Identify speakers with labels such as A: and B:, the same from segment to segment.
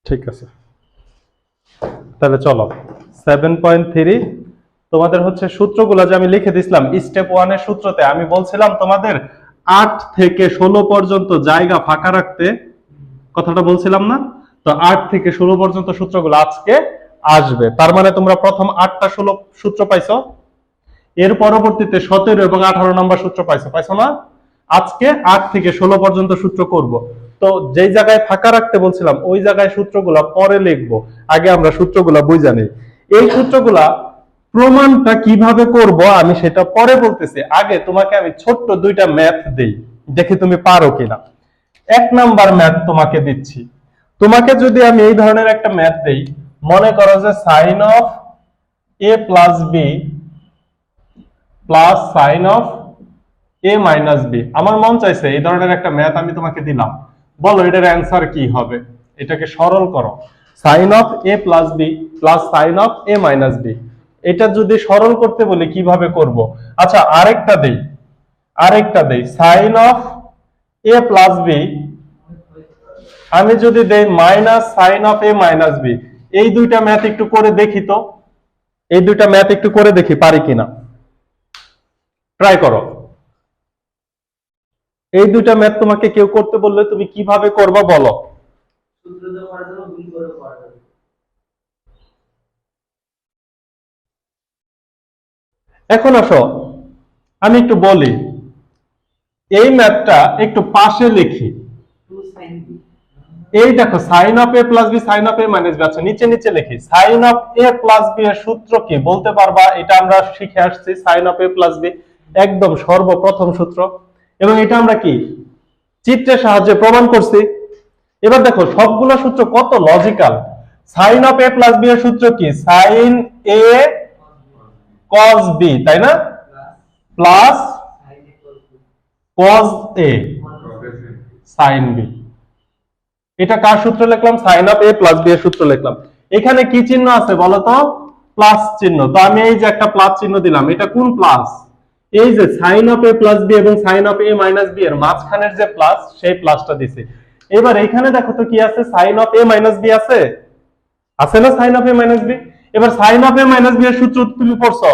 A: ঠিক আছে, তাহলে চলো 7.3 তোমাদের হচ্ছে সূত্রগুলো যে আমি লিখে দিছিলাম স্টেপ 1 এর সূত্রতে আমি বলছিলাম তোমাদের 8 থেকে 16 পর্যন্ত জায়গা ফাঁকা রাখতে, কথাটা বলছিলাম না? তো 8 থেকে 16 পর্যন্ত সূত্রগুলো আজকে আসবে। তার মানে তোমরা প্রথম 8টা 16 সূত্র পাইছো, এর পরবর্তীতে 17 এবং 18 নম্বর সূত্র পাইছো না? আজকে 8 থেকে 16 পর্যন্ত সূত্র করব। তো যেই জায়গায় ফাঁকা রাখতে বলছিলাম ওই জায়গায় সূত্রগুলো পরে লিখবো, আগে আমরা সূত্রগুলো বুঝে নেই। এই সূত্রগুলা প্রমাণটা কিভাবে করব আমি সেটা পরে বলতেছি, আগে তোমাকে আমি ছোট্ট দুইটা ম্যাথ দেই, দেখি তুমি পারো কিনা। 1 নাম্বার ম্যাথ তোমাকে দিচ্ছি। তোমাকে যদি আমি এই ধরনের একটা ম্যাথ দেই, মনে করো যে sin of a plus B plus sine of A minus B. আমার মন চাইছে এই ধরনের একটা ম্যাথ আমি তোমাকে দিলাম, বলো এটার অ্যান্সার কি হবে? এটাকে সরল করো, sine of A plus B plus sine of A minus B. এটা যদি সরল করতে বলি কিভাবে করব? আচ্ছা আরেকটা দেই sine of A plus B আমি যদি দেই minus sine of A minus B. এই দুইটা ম্যাথ একটু করে দেখি তো, এই দুইটা ম্যাথ একটু করে দেখি পারি কিনা, ট্রাই করো। এই দুইটা ম্যাথ তোমাকে কেউ করতে বললে তুমি কিভাবে করবা বলো? এখন আসো আমি একটু বলি, এই ম্যাথটা একটু পাশে লিখি। এই দেখো sine of A plus B sine of A minus B. আচ্ছা নিচে লিখি, sine of A plus B এর সূত্র কি বলতে পারবা? এটা আমরা শিখে আসছি, sine of A plus B একদম সর্বপ্রথম সূত্র, এবং এটা আমরা কি চিত্রের সাহায্যে প্রমাণ করছি। এবার দেখো সবগুলো সূত্র কত logical. Sine of A plus B এর সূত্র কি? সাইন এ কস বি, তাই না? Plus cos A sine B. এটা কার সূত্র লিখলাম? Sine of A plus B এর সূত্র লিখলাম। এখানে কি চিহ্ন আছে বলো তো? প্লাস চিহ্ন। তো আমি এই যে একটা প্লাস চিহ্ন দিলাম, এটা কোন প্লাস? এই যে sine of A plus B এবং sine of A minus B এর মাঝখানের যে প্লাস, সেই প্লাসটা দিছি। এবার এখানে দেখো তো কি আছে? Sine of A minus B আছে না? Sine of A minus B. এবার sine of A minus B এর সূত্র তুমি পড়ছো,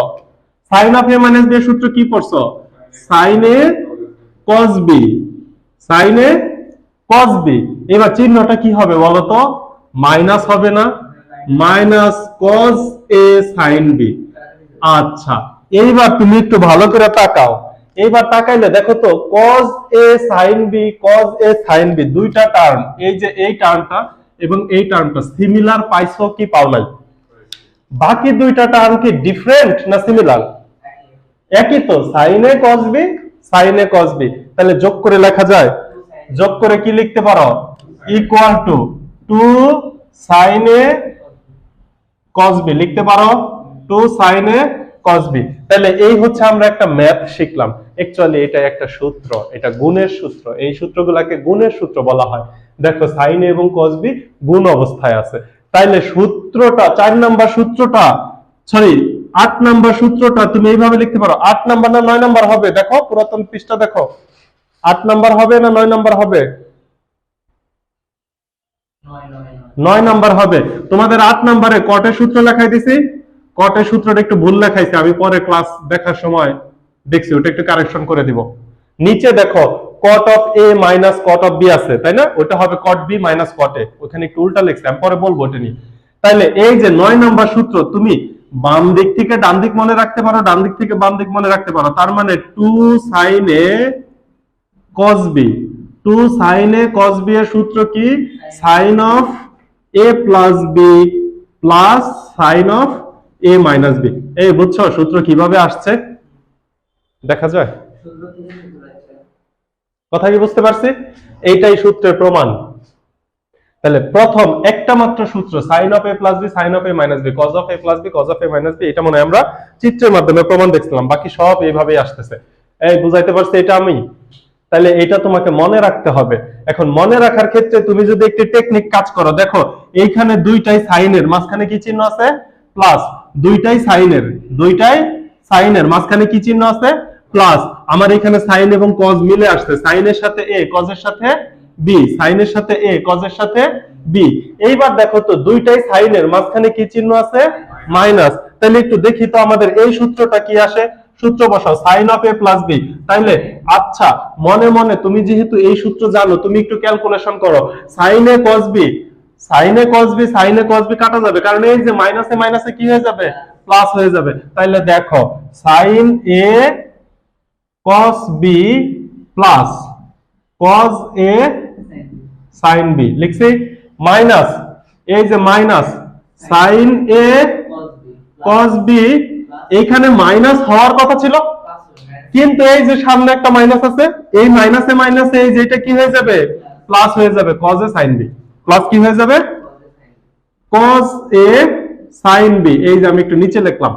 A: sine of A minus B এর সূত্র কি পড়ছো? Sine A cos B, sine A cos B. এবার চিহ্নটা কি হবে বলো তো? মাইনাস হবে না? Minus cos A sine B. আচ্ছা এইবার তুমি একটু ভালো করে তাকাও, এইবার তাকাইলে দেখো তো cos a sin b cos a sin b দুইটা টার্ম, এই যে এই টার্মটা এবং এই টার্মটা সিমিলার পাইছো কি পাও নাই? বাকি দুইটা টার্ম কি ডিফারেন্ট না সিমিলার? একই তো, sin a cos b sin a cos b। তাহলে যোগ করে লেখা যায়, যোগ করে কি লিখতে পারো? Equal to 2 sin a cos b লিখতে পারো, 2 sin a cos b। তাহলে এই হচ্ছে আমরা একটা ম্যাথ শিখলাম। অ্যাকচুয়ালি এটা একটা সূত্র, এটা গুণের সূত্র। এই সূত্রগুলোকে গুণের সূত্র বলা হয়। দেখো sin a এবং cos b গুণ অবস্থায় আছে। তাইলে সূত্রটা 4 নাম্বার সূত্রটা, সরি 8 নাম্বার সূত্রটা তুমি এইভাবে লিখতে পারো। 8 নাম্বার না 9 নাম্বার হবে? দেখো পুরাতন পৃষ্ঠা দেখো, 8 নাম্বার হবে না 9 নাম্বার হবে? 9 নাম্বার হবে। তোমাদের 8 নাম্বারে কটের সূত্র লেখাই দিছি, কটের সূত্রটা একটু ভুল লেখাইছি, আমি পরে ক্লাস দেখার সময় দেখছি, ওটা একটু কারেকশন করে দিব। নিচে দেখো cot of a minus cot of b আছে, তাই না? ওটা হবে cot b minus cot a, ওখানে একটু উল্টা লিখছি, আমি পরে বলবো ওটা নিয়ে। তাহলে এই যে 9 নাম্বার সূত্র তুমি বাম দিক থেকে ডান দিক মনে রাখতে পারো, ডান দিক থেকে বাম দিক মনে রাখতে পারো। তার মানে 2 sin a cos b, 2 sin a cos b এর সূত্র কি? sin of a plus b plus sin of a minus b। এই বুঝছো সূত্র কিভাবে আসছে? দেখা যায় কথা কি বুঝতে পারছি? এইটাই সূত্রের প্রমাণ। তাহলে প্রথম একটা মাত্র সূত্র sin of a plus b sin of a minus b cos of a plus b cos of a minus b, এটা মনে আমরা চিত্রের মাধ্যমে প্রমাণ দেখছিলাম, বাকি সব এইভাবেই আসতেছে। এই বুঝাইতে পারছি এটা আমি? তাহলে এটা তোমাকে মনে রাখতে হবে। এখন মনে রাখার ক্ষেত্রে তুমি যদি একটি টেকনিক কাজ করো, দেখো এইখানে দুইটাই সাইনের, মাঝখানে কি চিহ্ন আছে? প্লাস। দুইটাই সাইনের মাঝখানে কি চিহ্ন আছে? প্লাস। আমার এখানে সাইন এবং কজ মিলে আসছে, সাইনের সাথে এ, কজের সাথে বি, সাইনের সাথে এ, কজের সাথে বি। এইবার দেখো তো দুইটাই সাইনের, মাঝখানে কি চিহ্ন আছে? মাইনাস। তাহলে একটু দেখি তো আমাদের এই সূত্রটা কি আসে। সূত্র বসাও, sine of A plus B. তাইলে আচ্ছা, মনে মনে তুমি যেহেতু এই সূত্র জানো, তুমি একটু ক্যালকুলেশন করো। Sign A cos B, sine A cos B, sine A cos B কাটা যাবে, কারণ এই যে মাইনাসে মাইনাসে কি হয়ে যাবে? প্লাস হয়ে যাবে। তাইলে দেখো sign A cos B plus cos A sine B লিখছি, মাইনাস এই যে minus sine A cos B, এইখানে মাইনাস হওয়ার কথা ছিল, কিন্তু এই যে সামনে একটা মাইনাস আছে, এই মাইনাসে মাইনাসে এই যেটা কি হয়ে যাবে? প্লাস হয়ে যাবে, cos A sine B. Plus কি হয়ে যাবে? Cos A sine B. এই যে আমি একটু নিচে লিখলাম।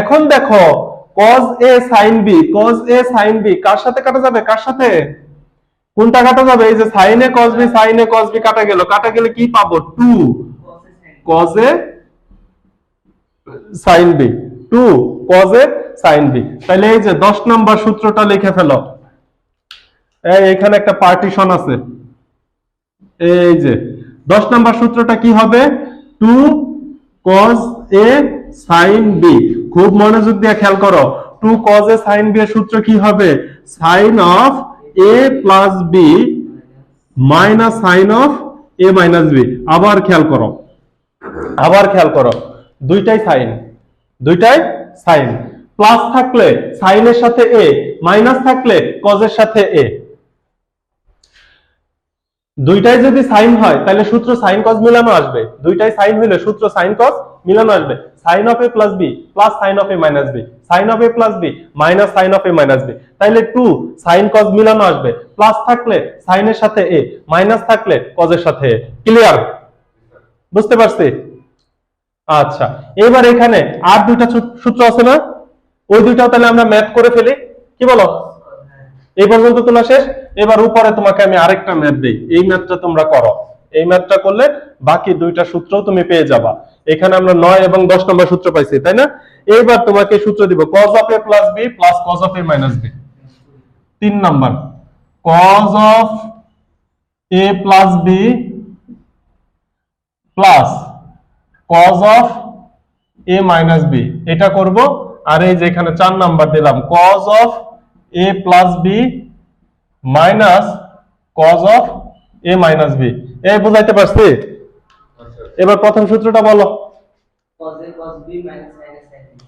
A: এখন দেখো cos A sine B, cos A sine B কার সাথে কাটা যাবে? কার সাথে? কোনটা কাটা যাবে? এই যে sine A cos B, sine A cos B কাটা গেল, কাটা গেলে কি পাবো? 2 cos A sine B, 2 cos A sine B. তাহলে এই যে 10 নাম্বার সূত্রটা লিখে ফেলো। এখানে একটা পার্টিশন আছে, এই যে 10 নাম্বার সূত্রটা কি হবে? 2 cos a sin b। খুব মনোযোগ দিয়ে খেয়াল করো, 2 cos a sin b এর সূত্র কি হবে? sin of a plus b minus sin of a minus b। আবার খেয়াল করো, আবার খেয়াল করো, দুইটাই সাইন, দুইটাই সাইন। প্লাস থাকলে সাইনের সাথে a, মাইনাস থাকলে cos এর সাথে a। দুইটাই যদি সাইন হয় তাহলে সূত্র সাইন কস মিলানো আসবে। দুইটাই সাইন হলে সূত্র সাইন কস মিলানো আসবে। Sine of A plus B plus sine of A minus B, sine of A plus B minus sine of A minus B. তাহলে 2 সাইন কস মিলানো আসবে। প্লাস থাকলে সাইনের সাথে এ, মাইনাস থাকলে কজের সাথে এ। ক্লিয়ার? বুঝতে পারছি? আচ্ছা, এবার এখানে আর দুইটা সূত্র আছে না? ওই দুইটাও তাহলে আমরা ম্যাথ করে ফেলি, কি বলো? এই পর্যন্ত তোলা শেষ। এবার উপরে তোমাকে আমি আরেকটা ম্যাথ দেই, এই ম্যাথটা তোমরা করো। এই ম্যাথটা করলে বাকি দুইটা সূত্রও তুমি পেয়ে যাবা। এখানে আমরা 9 এবং 10 নম্বর সূত্র পাইছি, তাই না? এইবার তোমাকে সূত্র দিব, cos of a plus b plus cos of a minus b। 3 number, cos of a plus b plus cos of a minus b, এটা করব। আর এই যে এখানে 4 নাম্বার দিলাম, cos of a plus b minus cos of a minus b। এই বুঝাইতে পারছি? এবার প্রথম সূত্রটা বলো।
B: cos a cos b minus sin a sin b।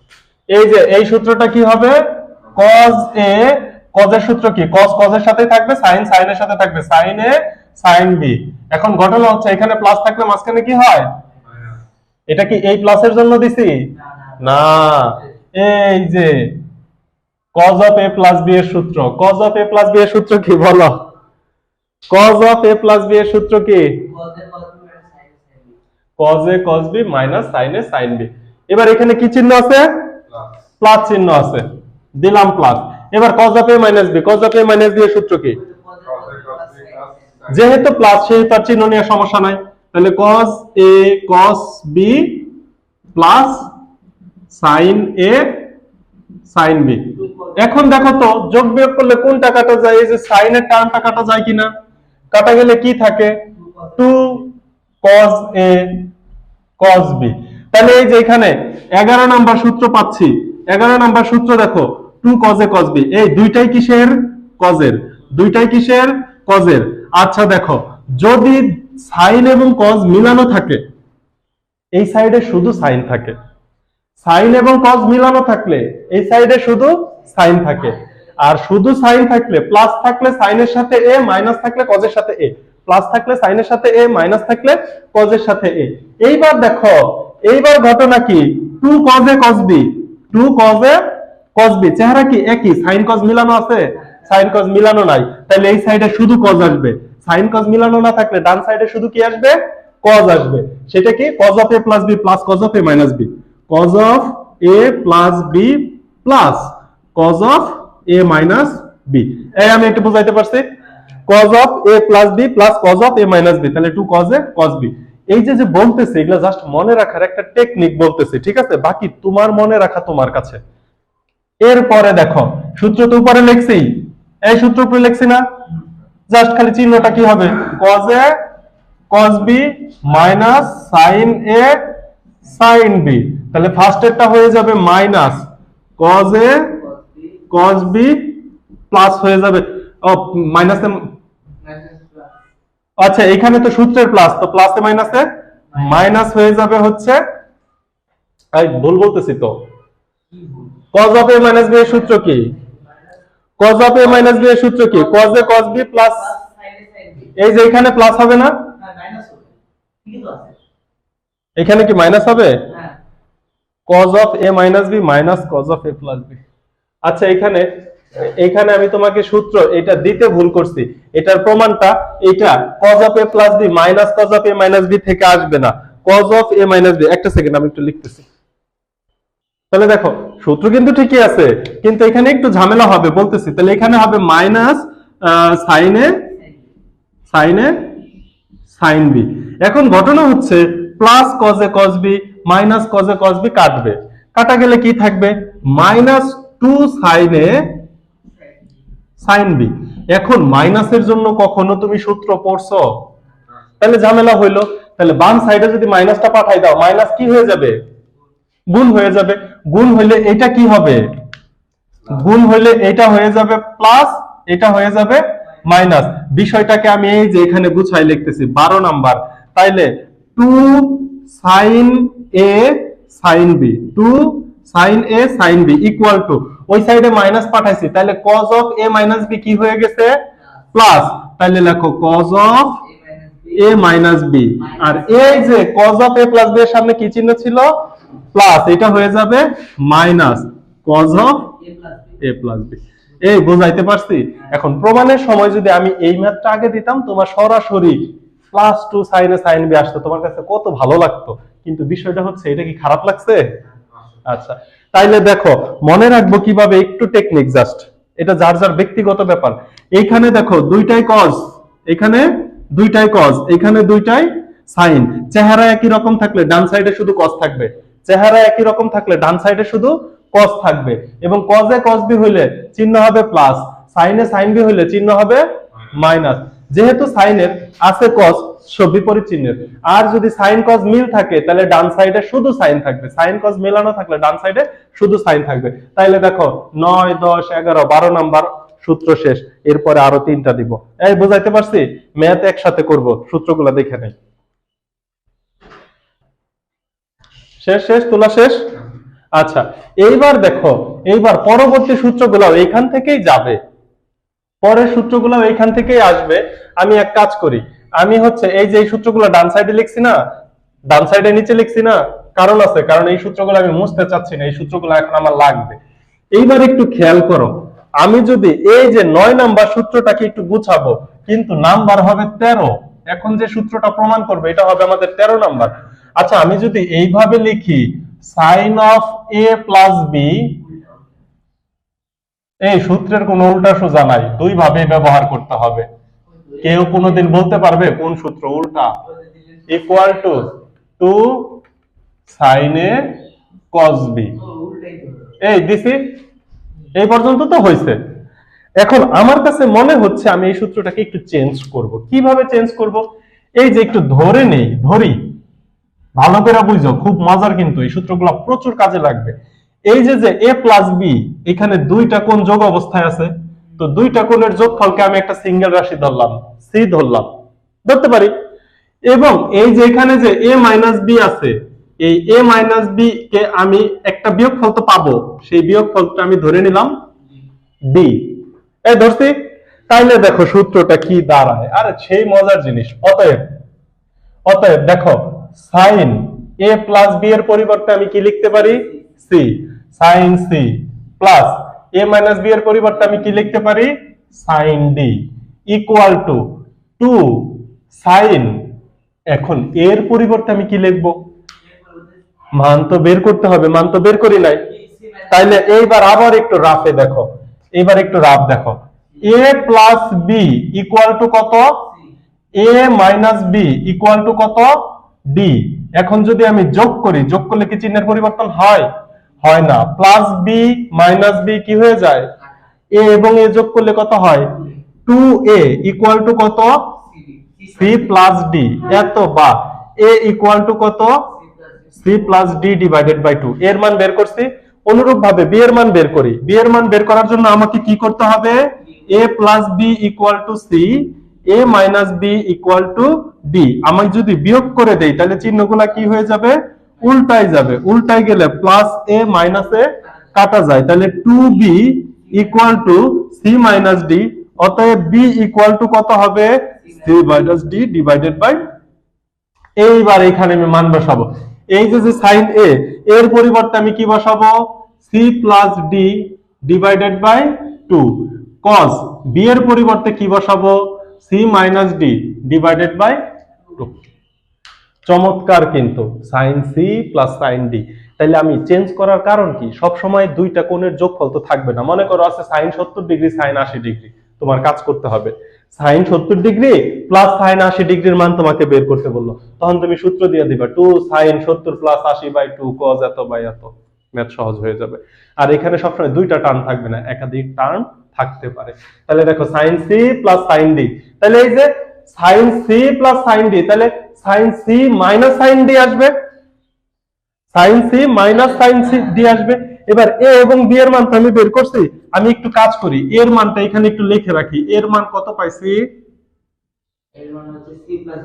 A: এই যে এই সূত্রটা কি হবে? cos a, cos এর সূত্র কি? cos cos এর সাথেই থাকবে, sin sin এর সাথে থাকবে, sin a sin b। এখন ঘটনা হচ্ছে এখানে প্লাস থাকলে মাঝখানে কি হয়? এটা কি এই প্লাসের জন্য দিছি? না, এই যে cos of a plus b এর সূত্র, cos of a plus b এর সূত্র কি বলো? cos of a plus b এর সূত্র কি?
B: cos a cos b minus sin a
A: cos a cos b minus sin a
B: sin b।
A: sin b। এবার এখানে কি চিহ্ন আছে? প্লাস চিহ্ন আছে, দিলাম প্লাস। এবার cos of a minus b, cos of a minus b এর সূত্র কি? যেহেতু প্লাস সেহেতু আর চিহ্ন নিয়ে সমস্যা নাই। তাহলে cos a cos b plus sin a sin b। এখন দেখো তো যোগ বিয়োগ করলে কোনটা কাটা যায়? এই যে sin এর টার্মটা কাটা যায় কিনা? কাটা গেলে কি থাকে? 2 cos a cos b। তাহলে এই যে এখানে 11 নাম্বার সূত্র পাচ্ছি। 11 নাম্বার সূত্র দেখো, 2 cos a cos b। এই দুইটাই কিসের? cos এর। দুইটাই কিসের? cos এর। আচ্ছা দেখো, যদি sin এবং cos মিলানো থাকে, এই সাইডে শুধু sin থাকে। সাইন এবং cos মিলানো থাকলে এই সাইডে শুধু সাইন থাকে। আর শুধু সাইন থাকলে, প্লাস থাকলে সাইনের সাথে a, মাইনাস থাকলে cos এর সাথে a, প্লাস থাকলে সাইনের সাথে a, মাইনাস থাকলে cos এর সাথে a। এইবার দেখো, এইবার ঘটনা কি? 2 cos a cos b, 2 cos a cos b, চেহারা কি একই? সাইন cos মিলানো আছে? সাইন cos মিলানো নাই, তাহলে এই সাইডে শুধু cos আসবে। সাইন cos মিলানো না থাকলে ডান সাইডে শুধু কি আসবে? cos আসবে। সেটা কি? cos of a plus b plus cos of a minus b, cos of a plus b plus cos of a minus b। এই আমি একটু বুঝাইতে পারছি? cos of a plus b plus cos of a minus b, তাহলে 2 cos a cos b। এই যে যে বলতেছে এগুলা জাস্ট মনে রাখার একটা টেকনিক বলতেছে, ঠিক আছে? বাকি তোমার মনে রাখা তোমার কাছে। এরপরে দেখো, সূত্র তো উপরে লিখছি, এই সূত্র উপরে লিখছি না? জাস্ট খালি চিহ্নটা কি হবে, cos a cos b minus sin a sin b। তাহলে ফার্স্ট এরটা হয়ে যাবে minus cos a cos b plus হয়ে যাবে মাইনাস। আচ্ছা এখানে তো সূত্রের প্লাস, তো প্লাসে মাইনাসে মাইনাস হয়ে যাবে হচ্ছে, ভুল বলতেছি তো, cos of a minus b এর সূত্র কি, cos of a minus b এর সূত্র কি, cos a cos b plus, এই যে এখানে প্লাস হবে না, এখানে কি মাইনাস হবে, cos of a minus b minus cos of a plus b। আচ্ছা এখানে আমি তোমাকে সূত্র এটা দিতে ভুল করছি, এটার প্রমাণটা এটা cos of a plus b minus cos of a minus b থেকে আসবে না, cos of a minus b। একটা সেকেন্ড আমি একটু লিখতেছি। তাহলে দেখো সূত্র কিন্তু ঠিকই আছে, কিন্তু এখানে একটু ঝামেলা হবে বলতেছি। তাহলে এখানে হবে minus sin a sin b। এখন ঘটনা হচ্ছে plus cos a cos b minus cos a cos b কাটবে, কাটা গেলে কি থাকবে, minus 2 sin a sin b। এখন মাইনাসের জন্য কখনো তুমি সূত্র পড়ছো, তাহলে ঝামেলা হইলো। তাহলে বাম সাইডে যদি মাইনাসটা পাঠাই দাও, মাইনাস কি হয়ে যাবে, গুণ হয়ে যাবে, গুণ হইলে এটা কি হবে, গুণ হইলে এটা হয়ে যাবে প্লাস, এটা হয়ে যাবে মাইনাস। বিষয়টাকে আমি এই যে এখানে গুছাই লিখতেছি 12 নাম্বার। তাইলে 2 sin a sin b, 2 sin a sin b equal two, ওই সাইডে মাইনাস পাঠাইছি, তাহলে cos of a minus b কি হয়ে গেছে, প্লাস। তাহলে লেখো cos of a minus b, আর এই যে cos of a plus b এর সামনে কি চিহ্ন ছিল, প্লাস, এটা হয়ে যাবে minus cos of a plus b। এই বোঝাইতে পারছি? এখন প্রমাণের সময় যদি আমি এই ম্যাথটা আগে দিতাম, তোমার সরাসরি plus 2 sin a sin b আসতো, তোমার কাছে কত ভালো লাগতো। কিন্তু বিষয়টা হচ্ছে, এটা কি খারাপ লাগছে? আচ্ছা তাইলে দেখো মনে রাখবো কিভাবে, একটু টেকনিক জাস্ট, এটা যার যার ব্যক্তিগত ব্যাপার। এইখানে দেখো দুইটাই cos, এখানে দুইটাই cos, এখানে দুইটাই sin। চেহারা একই রকম থাকলে ডান সাইডে শুধু cos থাকবে, চেহারা একই রকম থাকলে ডান সাইডে শুধু cos থাকবে। এবং cos a cos b হইলে চিহ্ন হবে plus, sin a sin b হইলে চিহ্ন হবে মাইনাস। যেহেতু sin এর আছে cos, সব বিপরীত চিহ্নের। আর যদি sin cos মিল থাকে, তাহলে ডান সাইডে শুধু sin থাকবে, sin cos মেলানো থাকলে ডান সাইডে শুধু sin থাকবে। তাইলে দেখো 9 10 11 12 নাম্বার সূত্র শেষ, এরপরে আরো 3টা দিব। এই বুঝাইতে পারছি? ম্যাথ একসাথে করব, সূত্রগুলো দেখে নেই। শেষ তোলা শেষ। আচ্ছা এইবার দেখো, এইবার পরবর্তী সূত্রগুলো এইখান থেকেই যাবে, পরের সূত্রগুলো এইখান থেকেই আসবে। আমি এক কাজ করি, আমি হচ্ছে এই যে এই সূত্রগুলো ডান সাইডে লিখছি না, ডান সাইডে নিচে লিখছি না, কারণ আছে, কারণ এই সূত্রগুলো আমি মুছতে চাচ্ছি না, এই সূত্রগুলো এখন আমার লাগবে। এইবার একটু খেয়াল করো, আমি যদি এই যে 9 নাম্বার সূত্রটাকে একটু গুছাবো, কিন্তু নাম্বার হবে 13। এখন যে সূত্রটা প্রমাণ করবে এটা হবে আমাদের 13 নাম্বার। আচ্ছা আমি যদি এইভাবে লিখি sin of a plus b, এই সূত্রের কোনো উল্টা সোজা নাই, দুই ভাবে ব্যবহার করতে হবে। কেউ কোনোদিন বলতে পারবে কোন সূত্র উল্টা? Equal to 2 sin a cos b। এই দিছি, এই পর্যন্ত তো হয়েছে। এখন আমার কাছে মনে হচ্ছে আমি এই সূত্রটাকে একটু চেঞ্জ করব। কিভাবে চেঞ্জ করব? এই যে একটু ধরে নেই, ধরি, ভালো করে বুঝো, খুব মজার, কিন্তু এই সূত্রগুলো প্রচুর কাজে লাগবে। এই যে a প্লাস বি, এখানে দুইটা কোণ যোগ অবস্থায় আছে, তো দুইটা কোণের যোগফলকে আমি একটা সিঙ্গেল রাশি ধরলাম, সি ধরলাম, ধরতে পারি। এবং এই যে এখানে যে a মাইনাস বি আছে, এই a মাইনাস বি কে আমি একটা বিয়োগফল তো পাবো, সেই বিয়োগফলটা আমি ধরে নিলাম ডি। এই ধরছি। তাইলে দেখো সূত্রটা কি দাঁড়ায়, আরে সেই মজার জিনিস। অতএব দেখো sin a প্লাস বি এর পরিবর্তে আমি কি লিখতে পারি, C, sin C, plus a minus B এর পরিবর্তে আমি কি লিখতে পারি, sin D, equal to 2 sin, এখন এর পরিবর্তে আমি কি লিখবো, মান তো বের করতে হবে, মান তো বের করি নাই। তাইলে এইবার আবার একটু রাফে দেখো, এইবার একটু রাফ দেখো, a plus B equal to কত, a minus B equal to কত, ডি। এখন যদি আমি যোগ করি, যোগ করলে কি চিহ্নের পরিবর্তন হয়? হয় না। প্লাস বি মাইনাস বি কি হয়ে যায়, a এবং a যোগ করলে কত হয়, 2a ইকুয়াল টু কত c প্লাস d, এত বা a ইকুয়াল টু কত c plus d divided by 2, এর মান বের করছি। অনুরূপ ভাবে b এর মান বের করি। b এর মান বের করার জন্য আমাকে কি করতে হবে, a plus b equal to c, a minus b equal two d। আমি যদি বিয়োগ করে দেই তাহলে চিহ্নগুলা কি হয়ে যাবে, উল্টাই যাবে। উল্টাই গেলে প্লাস a মাইনাস a কাটা যায়, তাহলে 2b equal to c minus d। অতএব b ইকুয়াল টু কত হবে, c minus d divided by. এইবার এখানে আমি মান বসাবো। এই যে সাইন a এর পরিবর্তে আমি কি বসাবো, c plus d divided by 2, cos b এর পরিবর্তে কি বসাবো, c minus d divided by 2। চমৎকার, কিন্তু sine c plus sine d। তাহলে আমি চেঞ্জ করার কারণ কি, সব সময় দুইটা কোণের যোগফল তো থাকবে না। মনে করো আছে সাইন 70 ডিগ্রি সাইন 80 ডিগ্রি, তোমার কাজ করতে হবে সাইন 70 ডিগ্রি প্লাস সাইন 80 ডিগ্রির মান তোমাকে বের করতে বললো, তখন তুমি সূত্র দিয়ে দিবা 2 সাইন 70 প্লাস 80 বাই 2 cos এত বাই এত, ম্যাথ সহজ হয়ে যাবে। আর এখানে সবসময় দুইটা টার্ম থাকবে না, একাধিক টার্ম থাকতে পারে। তাহলে দেখো sine c plus sine d, তাহলে এই যে sine c plus sine d, তাহলে sine c minus sine d আসবে, sine c minus sine c d আসবে। এবার a এবং b এর মান তো আমি বের করছি, আমি একটু কাজ করি, এর মানটা এখানে একটু লিখে রাখি। এর মান কত পাইছি,
B: এর মান হচ্ছে c প্লাস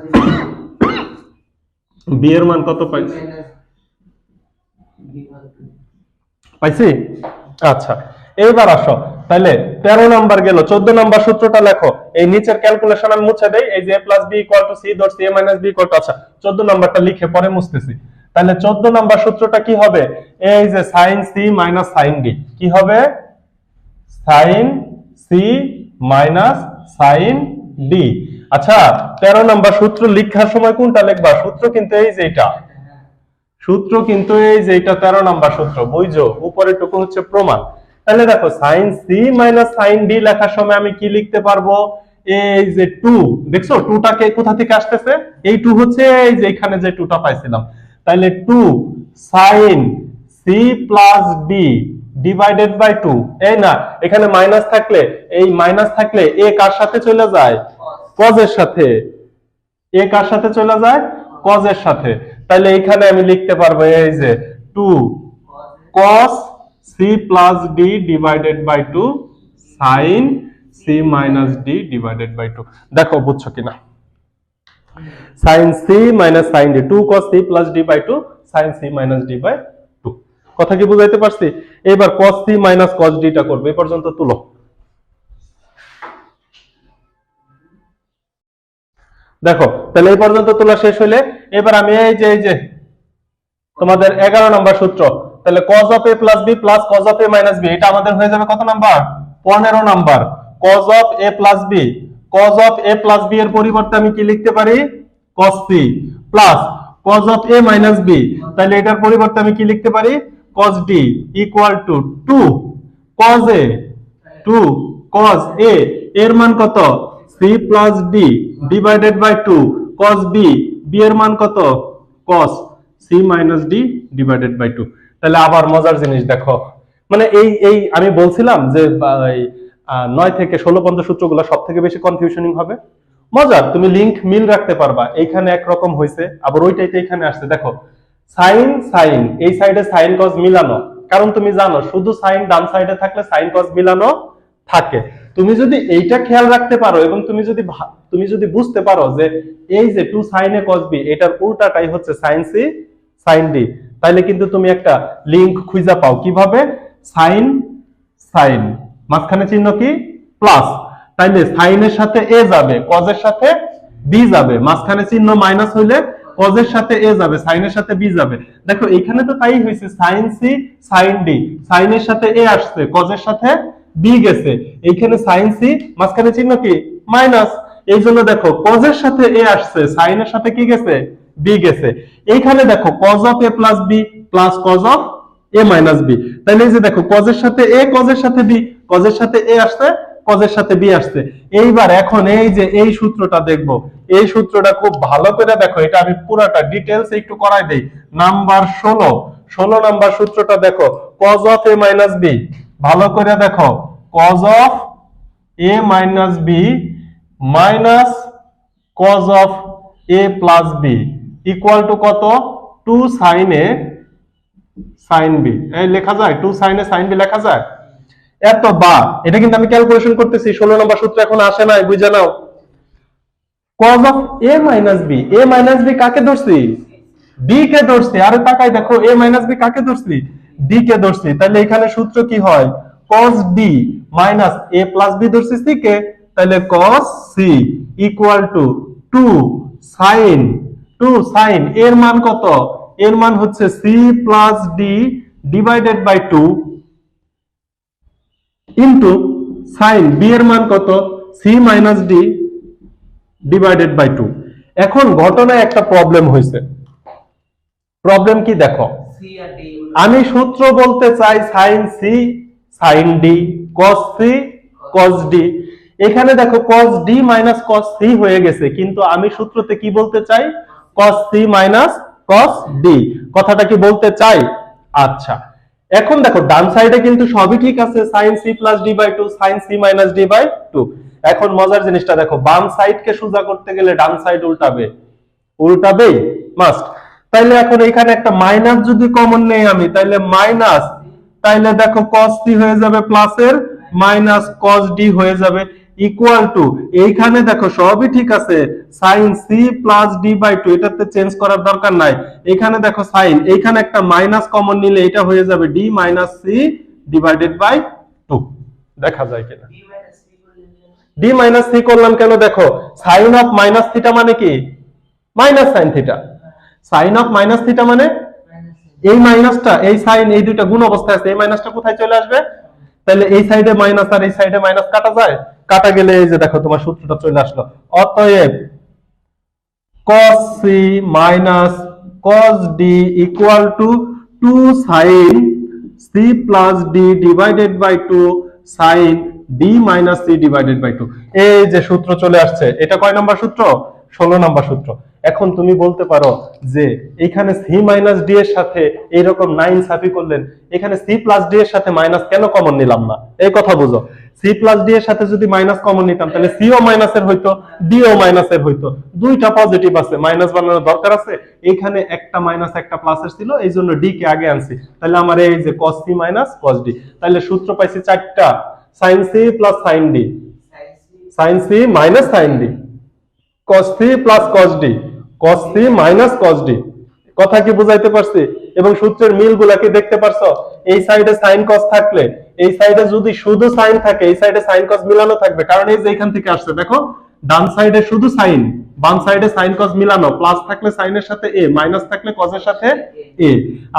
A: b এর মান কত পাইছি,
B: d
A: পাইছি। আচ্ছা এইবার আসো, তাহলে 13 নাম্বার গেল, 14 নাম্বার সূত্রটা লেখো। এই নিচের ক্যালকুলেশন আমি মুছে দেই, এই যে a plus b equal to c ধরছি, a minus b equal two, আচ্ছা 14 নাম্বারটা লিখে পরে মুছতেছি। তাহলে 14 নাম্বার সূত্রটা কি হবে, এই যে sin c minus sin d, কি হবে sin c minus sin d। আচ্ছা 13 নাম্বার সূত্র লেখার সময় কোনটা লিখবা, সূত্র কিন্তু এই যে এটা, সূত্র কিন্তু এই যে এটা 13 নাম্বার সূত্র, বুঝছো, উপরেরটুকু হচ্ছে প্রমাণ। তাহলে দেখো sin c minus sin d লেখার সময় আমি কি লিখতে পারবো, এই যে 2, দেখছো 2টাকে কোথা থেকে আসতেছে, এই 2 হচ্ছে এই যে এখানে যে 2টা পাইছিলাম। তাহলে 2 sin c plus d divided by 2, এই না এখানে মাইনাস থাকলে, এই মাইনাস থাকলে a কার সাথে চলে যায়, cos এর সাথে, a কার সাথে চলে যায়, cos এর সাথে। তাহলে এখানে আমি লিখতে পারবো এই যে 2 cos c plus d divided by 2 sin c minus d divided by 2। দেখো বুঝছো কিনা, sin c minus sin d, 2 cos c plus d by 2 sin c minus d by 2। কথা কি বুঝাইতে পারছি? এবার cos c minus cos d টা করবে, এই পর্যন্ত তুলো। দেখো তাহলে এই পর্যন্ত তোলা শেষ হলে এবার আমি এই যে তোমাদের 11 নম্বর সূত্র, তাহলে cos of a plus b plus cos of a minus b, এটা আমাদের হয়ে যাবে কত number, 15 number. cos of a plus b, cos of a plus b এর পরিবর্তে আমি কি লিখতে পারি, cos c plus cos of a minus b, তাহলে এটার পরিবর্তে আমি কি লিখতে পারি, cos d equal to 2 cos a, 2 cos a এর মান কত, c plus d divided by 2 cos b, b এর মান কত, cos c minus d divided by 2। তাহলে আবার মজার জিনিস দেখো, মানে এই আমি বলছিলাম যে 9 থেকে 16 পর্যন্ত সূত্রগুলো সব থেকে বেশি কনফিউশনিং হবে। মজার, তুমি লিংক মিল রাখতে পারবা, এইখানে একরকম হয়েছে আবার ওইটাইতে এখানে আসছে। দেখো সাইন সাইন, এই সাইডে সাইন কস মিলানো, কারণ তুমি জানো শুধু সাইন ডান সাইডে থাকলে সাইন কস মিলানো থাকে। তুমি যদি এইটা খেয়াল রাখতে পারো এবং তুমি যদি বুঝতে পারো যে এই যে 2 sin a cos b এটার উল্টাটাই হচ্ছে sin c sin d, তাহলে কিন্তু তুমি একটা লিংক খুঁজে পাও। কিভাবে, সাইন সাইন মাঝখানে চিহ্ন কি প্লাস, তাইলে সাইন এর সাথে a যাবে, cos এর সাথে b যাবে, মাঝখানে চিহ্ন মাইনাস হইলে cos এর সাথে a যাবে, sin এর সাথে b যাবে। দেখো এখানে তো তাই হয়েছে, sin c sin d, sin এর সাথে a আসছে, cos এর সাথে b গেছে, এইখানে sin c মাঝখানে চিহ্ন কি মাইনাস, এই জন্য দেখো cos এর সাথে a আসছে, sin এর সাথে কি গেছে b গেছে। এইখানে দেখো cos of a plus b plus cos of a minus b, তাহলে এই যে দেখো cos এর সাথে a, cos এর সাথে b, cos এর সাথে a আসছে, cos এর সাথে b আসছে। এইবার এখন এই যে এই সূত্রটা দেখবো, এই সূত্রটা খুব ভালো করে দেখো, এটা আমি পুরোটা ডিটেইলস একটু করাই দেই। নাম্বার 16 নাম্বার সূত্রটা দেখো, cos of a minus b, ভালো করে দেখো cos of a minus B minus cos of a plus B equal to কত, 2 সাইন এ সাইন বি। এই লেখা যায় 2 সাইন এ সাইন বি লেখা যায়। এত বা এটা কিন্তু আমি ক্যালকুলেশন করতেছি, 16 নম্বর সূত্র এখন আসে নাই, বুঝে নাও। cos of a minus B, a minus B কাকে ধরছি, বি কে ধরছি। আরে তাকাই দেখো a মাইনাস বি কাকে ধরছি, ডি কে ধরছি। তাহলে এখানে সূত্র কি হয়, cos d minus a plus B ধরছি সি কে, তাহলে cos c equal to 2 sin, 2 sin এর মান কত, এর মান হচ্ছে c plus D divided by 2 into sine B এর মান কত, C minus D divided by 2। এখন ঘটনায় একটা প্রবলেম হয়েছে। প্রবলেম কি দেখো,
B: সি আর ডি
A: আমি সূত্র বলতে চাই sine C sine D cos C cos D. এখানে দেখো cos D minus cos C হয়ে গেছে, কিন্তু আমি সূত্রতে কি বলতে চাই, cos C minus cos D. কথাটা কি বলতে চাই? আচ্ছা, এখন দেখো ডান সাইডে কিন্তু সবই ঠিক আছে, sin c plus d by 2 sin c minus d by 2। এখন মজার জিনিসটা দেখো, বাম সাইডকে সোজা করতে গেলে ডান সাইড উল্টাবে, উল্টাবেই মাস্ট। তাইলে এখন এখানে একটা মাইনাস যদি কমন নেই আমি, তাইলে মাইনাস, তাইলে দেখো cos c হয়ে যাবে প্লাসের মাইনাস cos d হয়ে যাবে ইকুয়াল টু, এইখানে দেখো সবই ঠিক আছে, sin c plus d by 2, এটাতে চেঞ্জ করার দরকার নাই। এখানে দেখো sin, এইখানে একটা মাইনাস কমন নিলে এটা হয়ে যাবে d minus c divided by 2। দেখা যায় কিনা,
B: ডি মাইনাস সি করলেন কেন?
A: d মাইনাস c করলাম কেন, দেখো sin অফ মাইনাস থিটা মানে কি, minus sin theta. sin of minus theta মানে
B: মাইনাস
A: এই মাইনাসটা, এই সাইন, এই দুইটা গুণ অবস্থায় আছে, এই মাইনাসটা কোথায় চলে আসবে, তাহলে এই সাইডে মাইনাস আর এই সাইডে মাইনাস কাটা যায়, কাটা গেলে এই যে দেখো তোমার সূত্রটা চলে আসলো। অতএব cos c minus cos d equal to 2 sin c plus d divided by 2 sin d minus c divided by 2। এই যে সূত্র চলে আসছে, এটা কয় নাম্বার সূত্র, 16 নাম্বার সূত্র। এখন তুমি বলতে পারো যে এখানে c minus d এর সাথে এইরকম 9 সাফি করলেন, এখানে c plus d এর সাথে মাইনাস কেন কমন নিলাম না, এই কথা বুঝো। c plus d এর সাথে যদি মাইনাস কমন নিতাম, তাহলে c ও মাইনাসের হইতো, d ও মাইনাসের হইতো, দুইটা পজিটিভ আছে, মাইনাস বানানোর দরকার আছে। এইখানে একটা মাইনাস একটা প্লাসের ছিল, এই জন্য d কে আগে আনছি। তাহলে আমার এই যে cos c minus cos d, তাহলে সূত্র পাইছি চারটা, sin c plus sin d, sin c minus sin d, cos c plus cos d, cos c minus cos d। কথা কি বুঝাইতে পারছি? এবং সূত্রের মিলগুলা কি দেখতে পারছো? এই সাইডে sin cos থাকলে, এই সাইডে যদি শুধু sin থাকে, এই সাইডে sin cos মিলানো থাকবে, কারণ এই যে এখান থেকে আসছে দেখো, ডান সাইডে শুধু sin, বাম সাইডে sin cos মিলানো, প্লাস থাকলে sin এর সাথে a, মাইনাস থাকলে cos এর সাথে a।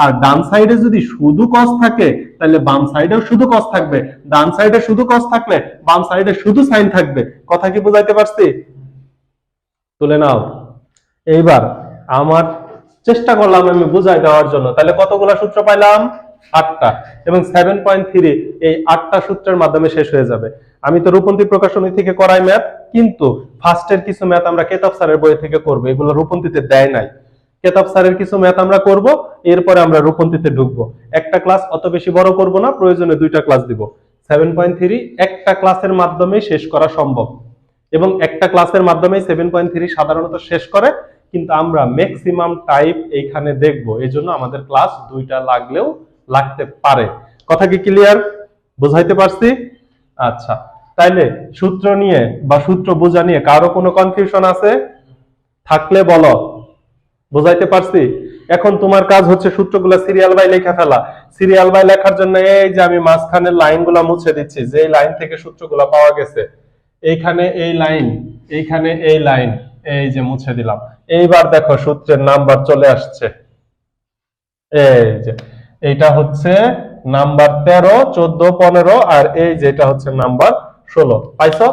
A: আর ডান সাইডে যদি শুধু cos থাকে, তাহলে বাম সাইডেও শুধু cos থাকবে, ডান সাইডে শুধু cos থাকলে বাম সাইডে শুধু sin থাকবে। কথা কি বুঝাইতে পারছি? তুলে নাও। এইবার আমার চেষ্টা করলাম আমি বুঝাই দেওয়ার জন্য। তাহলে কতগুলো সূত্র পাইলাম, 8টা, এবং 7.3 এই 8টা সূত্রের মাধ্যমে শেষ হয়ে যাবে। আমি তো রূপন্তী প্রকাশনী থেকে করাই ম্যাথ, কিন্তু ফার্স্টের কিছু ম্যাথ আমরা কেতাব স্যারের বই থেকে করব, এগুলো রূপন্তীতে দেয় নাই। কেতাব স্যারের কিছু ম্যাথ আমরা করব, এরপরে আমরা রূপন্তীতে ঢুকবো। একটা ক্লাস অত বেশি বড় করব না, প্রয়োজনে 2টা ক্লাস দিব। 7.3 একটা ক্লাসের মাধ্যমে শেষ করা সম্ভব, এবং একটা ক্লাসের মাধ্যমে 7.3 সাধারণত শেষ করে, কিন্তু আমরা ম্যাক্সিমাম টাইপ এইখানে দেখব, এই জন্য আমাদের ক্লাস 2টা লাগলেও লাগতে পারে। কথা কি ক্লিয়ার, বুঝাইতে পারছি? আচ্ছা, তাইলে সূত্র নিয়ে বা সূত্র বোঝা নিয়ে কারো কোনো কনফিউশন আছে থাকলে বলো, বুঝাইতে পারছি? এখন তোমার কাজ হচ্ছে সূত্রগুলো সিরিয়াল বাই লেখা ফেলা। সিরিয়াল বাই লেখার জন্য এই যে আমি মাঝখানের লাইনগুলো মুছে দিচ্ছি, যে লাইন থেকে সূত্রগুলো পাওয়া গেছে, এইখানে এই লাইন, এইখানে এই লাইন, এই যে মুছে দিলাম। এইবার দেখো সূত্রের নাম্বার চলে আসছে, এই যে এইটা হচ্ছে নাম্বার 13, 14, 15, আর এই যেটা হচ্ছে নাম্বার 16। পাইছো?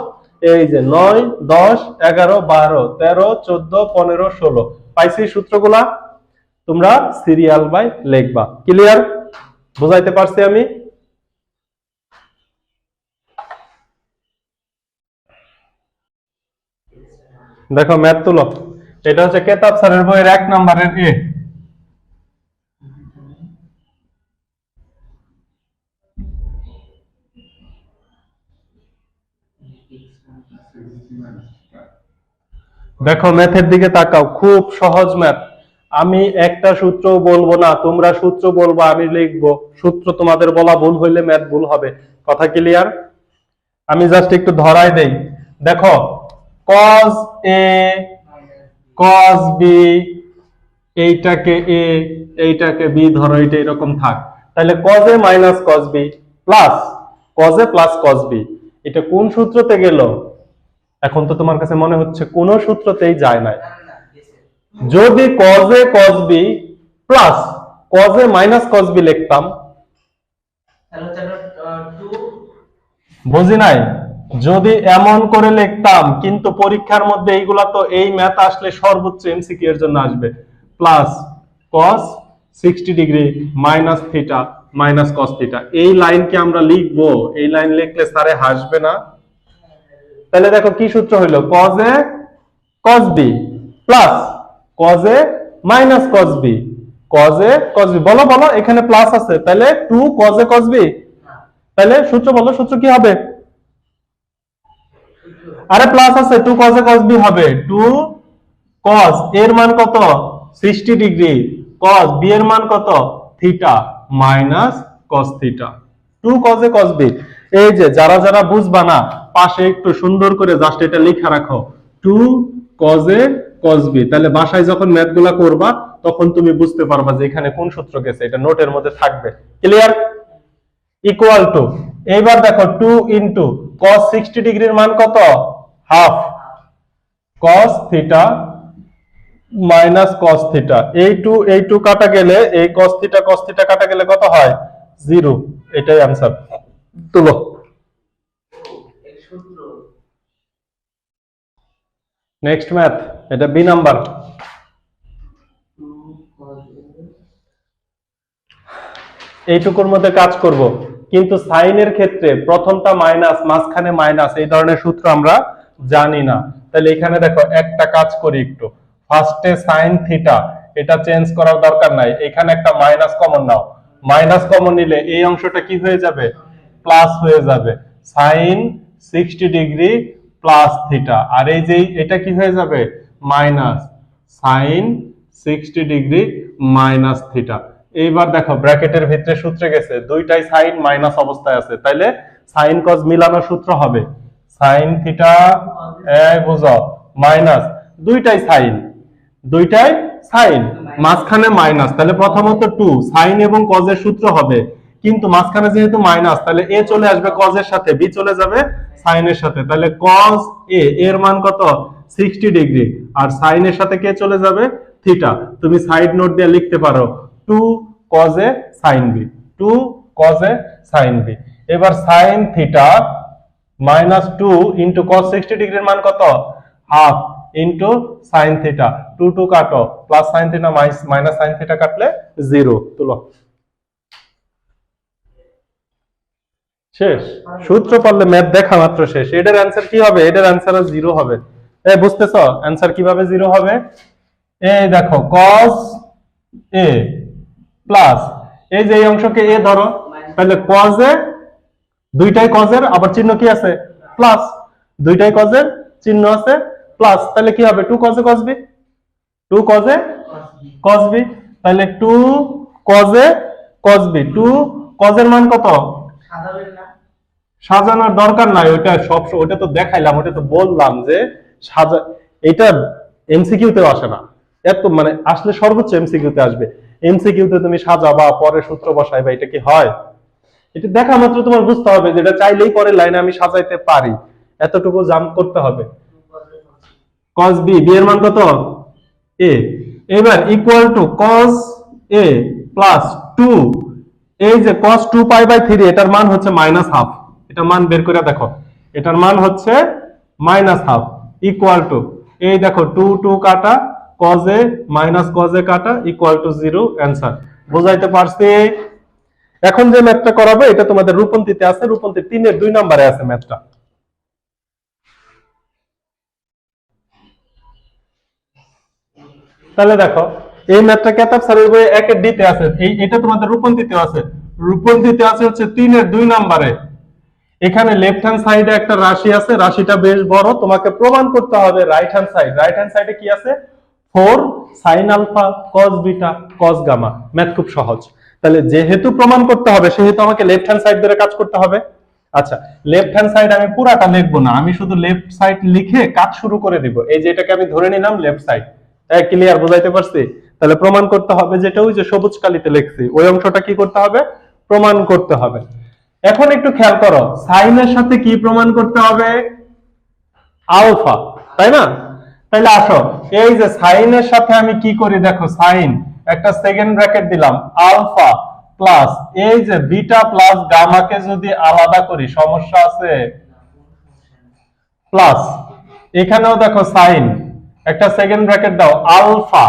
A: এই যে 9, 10, 11, 12, 13, 14, 15, 16 পাইছি সূত্রগুলা। তোমরা সিরিয়াল বাই লিখবা। ক্লিয়ার, বুঝাইতে পারছি আমি? দেখো ম্যাথ তুলো, এটা হচ্ছে কেতাব স্যারের বইয়ের 1 নম্বরের এ। দেখো ম্যাথের দিকে তাকাও, খুব সহজ ম্যাথ। আমি একটা সূত্র বলবো না, তোমরা সূত্র বলবো, আমি লিখবো। সূত্র তোমাদের বলা ভুল হইলে ম্যাথ ভুল হবে। কথা ক্লিয়ার? আমি জাস্ট একটু ধরাই দেই। দেখো cos a cos b, এইটাকে a এইটাকে b ধরো, এটা এরকম থাক। তাহলে cos a minus cos b plus cos a plus cos b, এটা কোন সূত্রতে গেল? এখন তো তোমার কাছে মনে হচ্ছে কোন সূত্রতেই যায় নাই। যদি cos a cos b plus cos a minus cos b লিখতাম,
B: তাহলে হচ্ছে 2
A: বুঝি নাই? যদি এমন করে লিখতাম, কিন্তু পরীক্ষার মধ্যে এইগুলা তো এই ম্যাথ আসলে সর্বোচ্চ এমসিকিউ এর জন্য আসবে। Plus cos 60 degree minus theta minus cos theta, এই লাইন কি আমরা লিখবো? এই লাইন লিখলে স্যারে হাসবে না? তাহলে দেখো কি সূত্র হইলো, cos a cos b plus cos a minus cos b, cos a cos b, বলো বলো, এখানে প্লাস আছে, তাহলে 2 cos a cos b। তাহলে সূত্র বলো, সূত্র কি হবে? আরে প্লাস আছে, 2 cos a cos b হবে। 2 cos এর মান কত? 60 ডিগ্রি, cos b এর মান কত? Theta minus cos theta. 2 cos a cos b। এই যে যারা যারা বুঝবা না, পাশে একটু সুন্দর করে জাস্ট এটা লিখে রাখো, 2 cos a cos b। তাহলে বাসায় যখন ম্যাথগুলা করবা তখন তুমি বুঝতে পারবা যে এখানে কোন সূত্র গেছে, এটা নোটের মধ্যে থাকবে। ক্লিয়ার? ইকুয়াল টু, এইবার দেখো 2 ইনটু cos 60 ডিগ্রির মান কত? Half cos theta minus cos theta. এই 2 কাটা গেলে, এই cos থিটা কাটা গেলে কত হয়? 0। এটাই आंसर। তুলো।
B: এই সূত্র
A: নেক্সট ম্যাথ, এটা বি নাম্বার।
B: 2 cos
A: এইটুকুর মধ্যে কাজ করব, কিন্তু সাইনের ক্ষেত্রে প্রথমটা মাইনাস, মাঝখানে মাইনাস, এই ধরনের সূত্র আমরা জানি না। তাহলে এখানে দেখো একটা কাজ করি একটু, ফার্স্টে সাইন থিটা, এটা চেঞ্জ করার দরকার নাই, এখানে একটা মাইনাস কমন নাও। মাইনাস কমন নিলে এই অংশটা কি হয়ে যাবে? প্লাস হয়ে যাবে। সাইন 60 ডিগ্রি প্লাস থিটা, আর এই যে এটা কি হয়ে যাবে? Minus sine 60 degree minus theta. এইবার দেখো ব্র্যাকেটের ভিতরে সূত্রে গেছে, দুইটাই সাইন মাইনাস অবস্থায় আছে, তাইলে সাইন কজ মিলানোর সূত্র হবে সাইন থিটা, এই বুঝো, মাইনাস দুইটাই সাইন, মাঝখানে মাইনাস, তাহলে প্রথমত 2 সাইন এবং কজের সূত্র হবে, কিন্তু মাঝখানে যেহেতু মাইনাস, তাহলে এ চলে আসবে কজের সাথে, বি চলে যাবে সাইনের সাথে। তাহলে cos a এর মান কত? 60 ডিগ্রি, আর সাইনের সাথে কে চলে যাবে? থিটা। তুমি সাইড নোট দিয়ে লিখতে পারো 2 cos a sin b, 2 cos a sin b। এবার sin theta minus 2 into cos 60 ডিগ্রির মান কত? হাফ ইন্টু sin থিটা, 2 2 কাটো, plus sin theta minus sin theta কাটলে 0। তুলো। শেষ। সূত্র পারলে ম্যাথ দেখা মাত্র শেষ। এটার অ্যান্সার কি হবে? এটার অ্যান্সার 0 হবে। এই বুঝতেছো অ্যান্সার কিভাবে 0 হবে? এই দেখো cos a প্লাস, এই যে এই অংশকে a ধরো, তাহলে cos a, দুইটাই cos এর, আবার চিহ্ন কি আছে? প্লাস, দুইটাই cos এর চিহ্ন আছে প্লাস, তাহলে কি হবে? 2 cos a cos b, 2 cos a cos b। তাহলে 2 cos a cos b, 2 cos এর মান কত?
B: সাজাবেন না,
A: সাজানোর দরকার নাই, ওটা সব, ওটা তো দেখাইলাম, ওটা তো বললাম যে সাজা, এটা এমসিকিউ তেও আসে না, এত মানে আসলে সর্বোচ্চ এমসিকিউ তে আসবে। এমসিকিউ তে তুমি সাজাবা, পরে সূত্র বসাইবা, এটা কি হয়? এটা দেখা মাত্র তোমার বুঝতে হবে যে এটা চাইলেই পরের লাইনে আমি সাজাইতে পারি, এতটুকু জাম্প করতে হবে। cos b, b এর মান কত? a। এবার equal to cos a plus 2, এই যে cos 2 পাই বাই 3, এটার মান হচ্ছে মাইনাস হাফ, এটা মান বের করে দেখো, এটার মান হচ্ছে মাইনাস হাফ, ইকুয়াল টু, এই দেখো 2 2 কাটা, cos a minus cos a কাটা, ইকুয়াল টু 0। অ্যান্সার বুঝাইতে পারছি? এখন যে ম্যাথটা করাবো এটা তোমাদের রূপন্তিতে আছে, রূপন্তি 3 এর 2 নম্বরে আছে ম্যাথটা। তাহলে দেখো এই ম্যাথটা কেতাব স্যারের বইয়ে 1 এর ডিতে আছে, এই এটা তোমাদের রূপন্তিতে আছে, রূপন্তিতে আছে হচ্ছে 3 এর 2 নম্বরে। এখানে লেফট হ্যান্ড সাইডে একটা রাশি আছে, রাশিটা বেশ বড়, তোমাকে প্রমাণ করতে হবে রাইট হ্যান্ড সাইডে কি আছে 4 sin alpha cos beta cos gamma. Math খুব সহজ। তাহলে যেহেতু প্রমাণ করতে হবে সেহেতু আমাকে লেফট হ্যান্ড সাইড ধরে কাজ করতে হবে। আচ্ছা, লেফট হ্যান্ড সাইড আমি পুরাটা লিখবো না, আমি শুধু লেফট সাইড লিখে কাজ শুরু করে দিব। এই যে এটাকে আমি ধরে নিলাম লেফট সাইড। ক্লিয়ার, বোঝাইতে পারছি? তাহলে প্রমাণ করতে হবে যেটা ওই যে সবুজ কালিতে লিখছি ওই অংশটা কি করতে হবে, প্রমাণ করতে হবে। এখন একটু খেয়াল করো, সাইনের সাথে কি প্রমাণ করতে হবে, আলফা, তাই না? তাহলে আসো, এই যে সাইনের সাথে আমি কি করি দেখো, সাইন একটা সেকেন্ড ব্র্যাকেট দিলাম, আলফা প্লাস এই যে বিটা প্লাস গামাকে যদি আলাদা করি সমস্যা আছে, প্লাস এখানেও দেখো সাইন একটা সেকেন্ড ব্র্যাকেট দাও, আলফা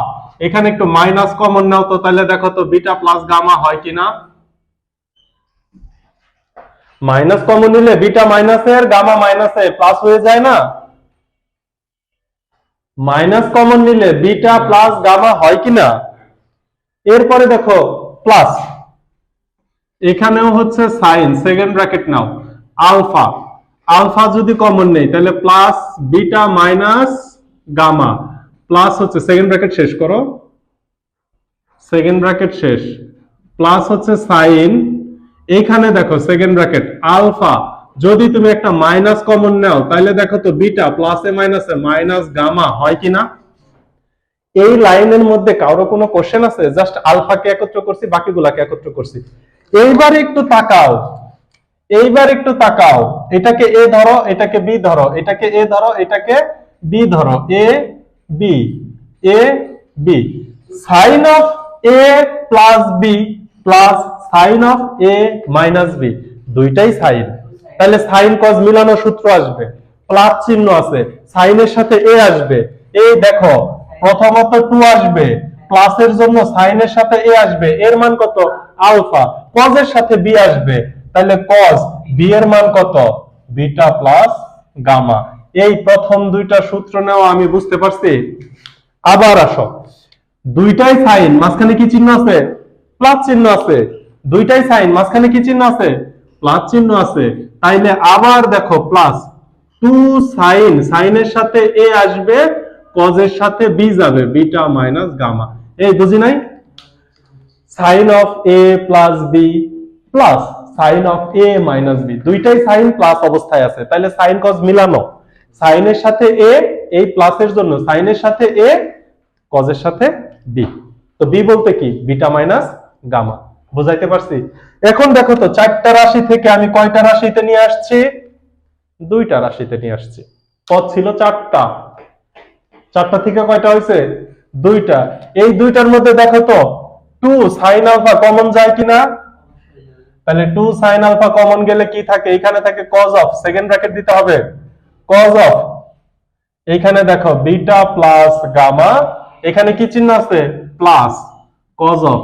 A: এখানে একটু মাইনাস কমন নাও তো, তাহলে দেখো তো বিটা প্লাস গামা হয় কিনা। মাইনাস কমন নিলে বিটা মাইনাসের গামা মাইনাসে প্লাস হয়ে যায় না? মাইনাস কমন নিলে বিটা প্লাস গামা হয় কিনা। এরপরে দেখো প্লাস এখানেও হচ্ছে সাইন সেকেন্ড ব্র্যাকেট নাও, আলফা আলফা যদি কমন নেই তাহলে plus beta minus gamma plus হচ্ছে সেকেন্ড ব্র্যাকেট শেষ করো, সেকেন্ড ব্র্যাকেট শেষ, প্লাস হচ্ছে সাইন এখানে দেখো সেকেন্ড ব্র্যাকেট আলফা, যদি তুমি একটা মাইনাস কমন নাও তাহলে দেখো তো বিটা প্লাসে মাইনাসে মাইনাস গামা হয় কিনা। এই লাইনের মধ্যে কারো কোনো কোশ্চেন আছে? জাস্ট আলফাকে একত্র করছি, বাকিগুলাকে একত্র করছি। এইবার একটু তাকাও, এটাকে এ ধরো, এটাকে বি ধরো, এটাকে এ ধরো, এটাকে বি ধরো, A B, sine of A plus B plus sine of A minus B, দুইটাই সাইন। তাহলে সাইন কজ মিলানো সূত্র আসবে, প্লাস চিহ্ন আছে, সাইনের সাথে এ আসবে, এই দেখো প্রথমত 2 আসবে, প্লাসের জন্য সাইনের সাথে এ আসবে, এর মান কত আলফা, কজের সাথে বি আসবে, তাহলে কজ বি এর মান কত বিটা প্লাস গামা। এই প্রথম দুইটা সূত্র নেওয়া আমি বুঝতে পারছি। আবার আসো, দুইটাই সাইন, মাঝখানে কি চিহ্ন আছে, প্লাস চিহ্ন আছে, দুইটাই সাইন, মাঝখানে কি চিহ্ন আছে, প্লাস চিহ্ন আছে, তাইলে আবার দেখো প্লাস 2 সাইন, সাইনের সাথে এ আসবে, কজের সাথে বি যাবে, বিটা মাইনাস গামা। এই বুঝি নাই, sine of A plus B plus sine of A minus B, দুইটাই সাইন প্লাস অবস্থায় আছে, তাহলে সাইন কজ মিলানো, সাইনের সাথে এ, এই প্লাসের জন্য সাইনের সাথে এ, কজের সাথে বি, তো বি বলতে কি বিটা মাইনাস গামা। বুঝাইতে পারছি? এখন দেখো তো চারটা রাশি থেকে আমি কয়টা রাশিতে নিয়ে আসছি, দুইটা রাশিতে নিয়ে আসছি। পদ ছিল চারটা, চারটা থেকে কয়টা হয়েছে, দুইটা। এই দুইটার মধ্যে দেখো তো 2 সাইন আলফা কমন যায় কিনা, তাহলে 2 সাইন আলফা কমন গেলে কি থাকে, এখানে থাকে cos অফ, সেকেন্ড ব্র্যাকেট দিতে হবে, cos অফ, এখানে দেখো বিটা প্লাস গামা, এখানে কি চিহ্ন আছে plus, cos of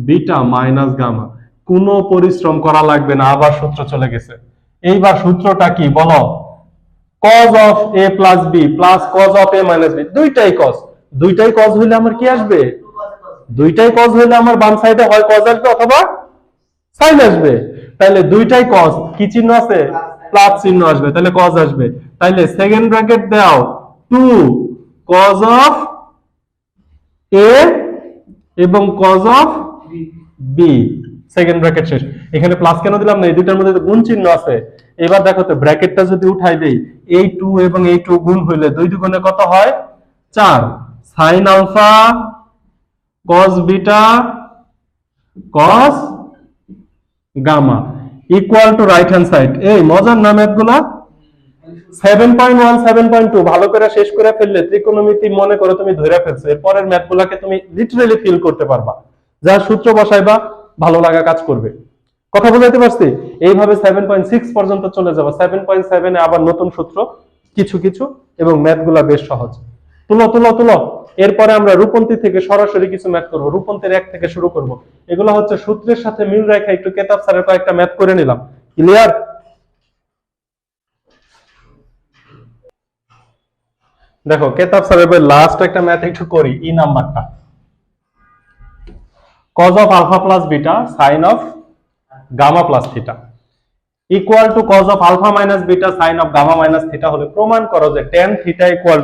A: beta minus gamma. কোনো পরিশ্রম করা লাগবে না, আবার সূত্র চলে গেছে। এইবার সূত্রটা কি বলো, cos of a plus b plus cos of a minus b, দুইটাই cos, দুইটাই cos হইলে আমার কি আসবে, দুইটাই cos হইলে আমার বাম সাইডে হয় cos আসবে অথবা সাইন আসবে, তাহলে দুইটাই cos, কি চিহ্ন আছে প্লাস চিহ্ন আসবে, তাহলে cos আসবে। তাহলে সেকেন্ড ব্র্যাকেট দাও 2 cos অফ a এবং cos of b, second bracket শেষ। এখানে প্লাস কেন দিলাম না, এই দুইটার মধ্যে গুণ চিহ্ন আছে। এবার দেখো তো ব্র্যাকেটটা যদি উঠাই দেই, এই 2 এবং এই 2 গুণ হইলে 2 দুগুণে কত হয় 4, sin alpha cos beta cos gamma equal to right hand side. এই মজার না ম্যাথগুলা, 7.1 7.2 ভালো করে শেষ করে ফেললে ত্রিকোণমিতি মনে করো তুমি ধরে ফেলছো, এরপরের ম্যাথগুলাকে তুমি লিটারালি ফিল করতে পারবা, যা সূত্র বসাইবা ভালো লাগা কাজ করবে। কথা বুঝাইতে পারছি? এইভাবে 7.6 পর্যন্ত চলে যাবে, 7.7 এ আবার নতুন সূত্র কিছু কিছু, এবং ম্যাথগুলা বেশ সহজ। তুলো তুলো তুলো। এরপরে আমরা রূপন্তী থেকে সরাসরি কিছু ম্যাথ করব, রূপন্তীর 1 থেকে শুরু করব। এগুলো হচ্ছে সূত্রের সাথে মিল রেখে একটু কেতাব স্যারের কয়েকটা ম্যাথ করে নিলাম। ক্লিয়ার? দেখো কেতাব স্যারের লাস্ট একটা ম্যাথ একটু করি, ই নাম্বারটা, cos of alpha plus beta sine of gamma plus theta. Equal to cos of alpha minus beta sine of gamma minus theta হলে প্রমাণ করো যে tan theta equal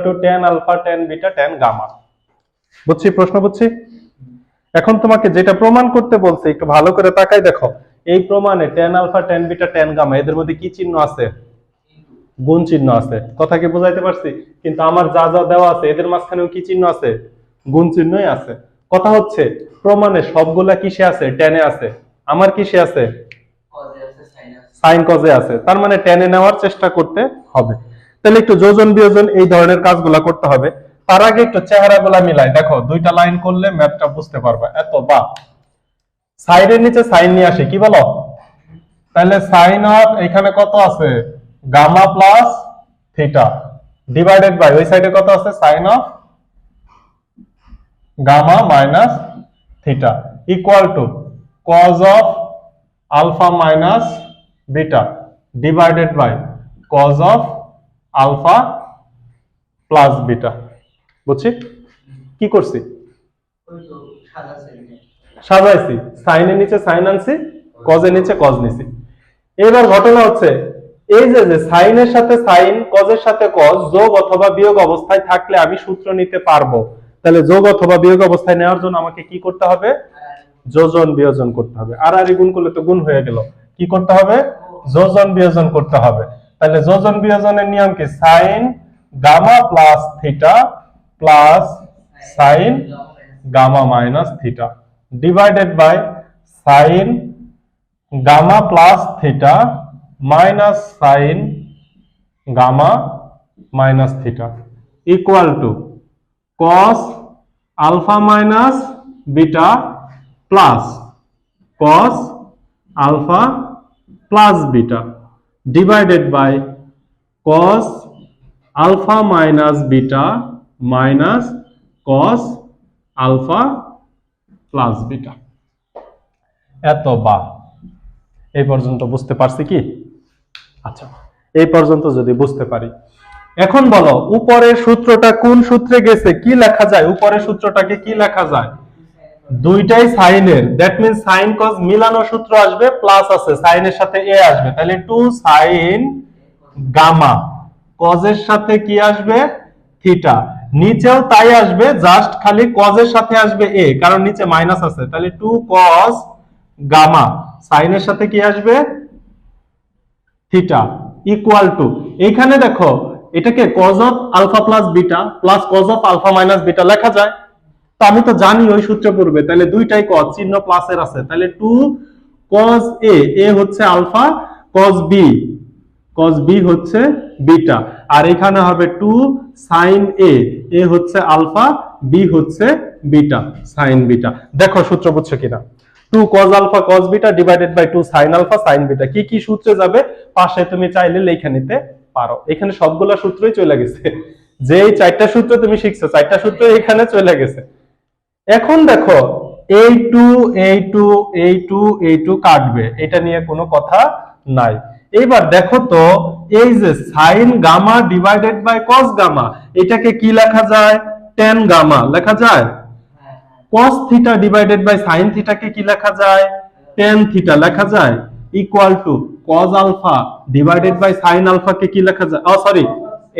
A: to tan alpha tan beta tan gamma. বুঝছি প্রশ্ন বুঝছি? এখন তোমাকে যেটা প্রমাণ করতে বলছে একটু ভালো করে তাকাই দেখো, এই প্রমাণে tan alpha tan beta tan gamma এদের মধ্যে কি চিহ্ন আছে? গুণ চিহ্ন আছে। কথা কি বুঝাইতে পারছি? কিন্তু আমার যা যা দেওয়া আছে এদের মাঝখানেও কি চিহ্ন আছে? গুণ চিহ্নই আছে। কথা হচ্ছে প্রমাণে সবগুলা কিসে আছে? টেনে আছে। আমার কিসে আছে?
B: কজে আছে, সাইন আছে।
A: সাইন কজে আছে। তার মানে টেনে নেওয়ার চেষ্টা করতে হবে। তাহলে একটু যোজন বিয়োজন এই ধরনের কাজগুলা করতে হবে। তার আগে একটু চেহারাগুলা মিলাই দেখো, দুইটা লাইন করলে ম্যাথটা বুঝতে পারবে। এত বা সাইডের নিচে সাইন নিয়ে আসে, কি বলো? তাহলে সাইন অফ এখানে কত আছে? Gamma plus theta divided by ওই সাইডে কত আছে? Sine of gamma minus theta equal to cos of alpha minus beta divided by cos of alpha plus beta. বুঝছি কি করছি?
B: ওই তো সাদা সাইডে
A: সাজাইছি, সাইনের নিচে সাইন আনছি, কজের নিচে কজ নিছি। এবার ঘটনা হচ্ছে এই যে সাইনের সাথে সাইন, কজের সাথে কজ যোগ অথবা বিয়োগ অবস্থায় থাকলে আমি সূত্র নিতে পারবো। তাহলে যোগ অথবা বিয়োগ অবস্থায় নেওয়ার জন্য আমাকে কি করতে হবে? যোজন বিয়োজন করতে হবে। আর গুণ করলে তো গুণ হয়ে গেল। কি করতে হবে? যোজন বিয়োজন করতে হবে। তাহলে যোজন বিয়োজনের নিয়ম কি? Sine gamma plus theta plus sine gamma minus theta divided by sine gamma plus theta minus sine gamma minus theta equal to cos alpha minus beta plus cos alpha plus beta divided by cos alpha minus beta minus cos alpha plus beta. এত বা এই পর্যন্ত বুঝতে পারছি কি? আচ্ছা, এই পর্যন্ত যদি বুঝতে পারি, এখন বলো উপরের সূত্রটা কোন সূত্রে গেছে? কি লেখা যায়? উপরের সূত্রটাকে কি লেখা যায়? দুইটাই সাইনের, দ্যাট মিন্স সাইন কজ মিলানো সূত্র আসবে, প্লাস আছে সাইনের সাথে এ আসবে। তাহলে 2 সাইন গামা, কজের সাথে কি আসবে? থিটা। নিচেও তাই আসবে, জাস্ট খালি কজের সাথে আসবে এ, কারণ নিচে মাইনাস আছে। তাহলে 2 কজ গামা, সাইনের সাথে কি আসবে? থিটা ইকুয়াল টু, এইখানে দেখো এটাকে cos of alpha plus beta plus cos of alpha minus beta লেখা যায়। তো আমি তো জানি ওই সূত্র পড়বে, তাহলে দুইটাই cos, চিহ্ন প্লাসের আছে। তাহলে 2 cos a, a হচ্ছে আলফা, cos b হচ্ছে বিটা, আর এখানে হবে 2 sin a, a হচ্ছে আলফা, b হচ্ছে বিটা, sin বিটা। দেখো সূত্র বুঝছো কিনা? 2 cos alpha cos beta divided by 2 sin alpha sin beta. কি কি সূত্রে যাবে পাশে তুমি চাইলে লেখা নিতে পারো। এখানে সবগুলা সূত্রই চলে গেছে, যেই চারটা সূত্র তুমি শিখছো চারটা সূত্র এখানে চলে গেছে। এখন দেখো এই টু কাটবে, এটা নিয়ে কোনো কথা নাই। এবার দেখো তো এই যে sine gamma divided by cos gamma, এটাকে কি লেখা যায়? tan গামা লেখা যায়। cos theta divided by sin থিটাকে কি লেখা যায়? tan থিটা লেখা যায়। Equal to cos alpha divided by sin alpha কে কি লেখা যায়? সরি,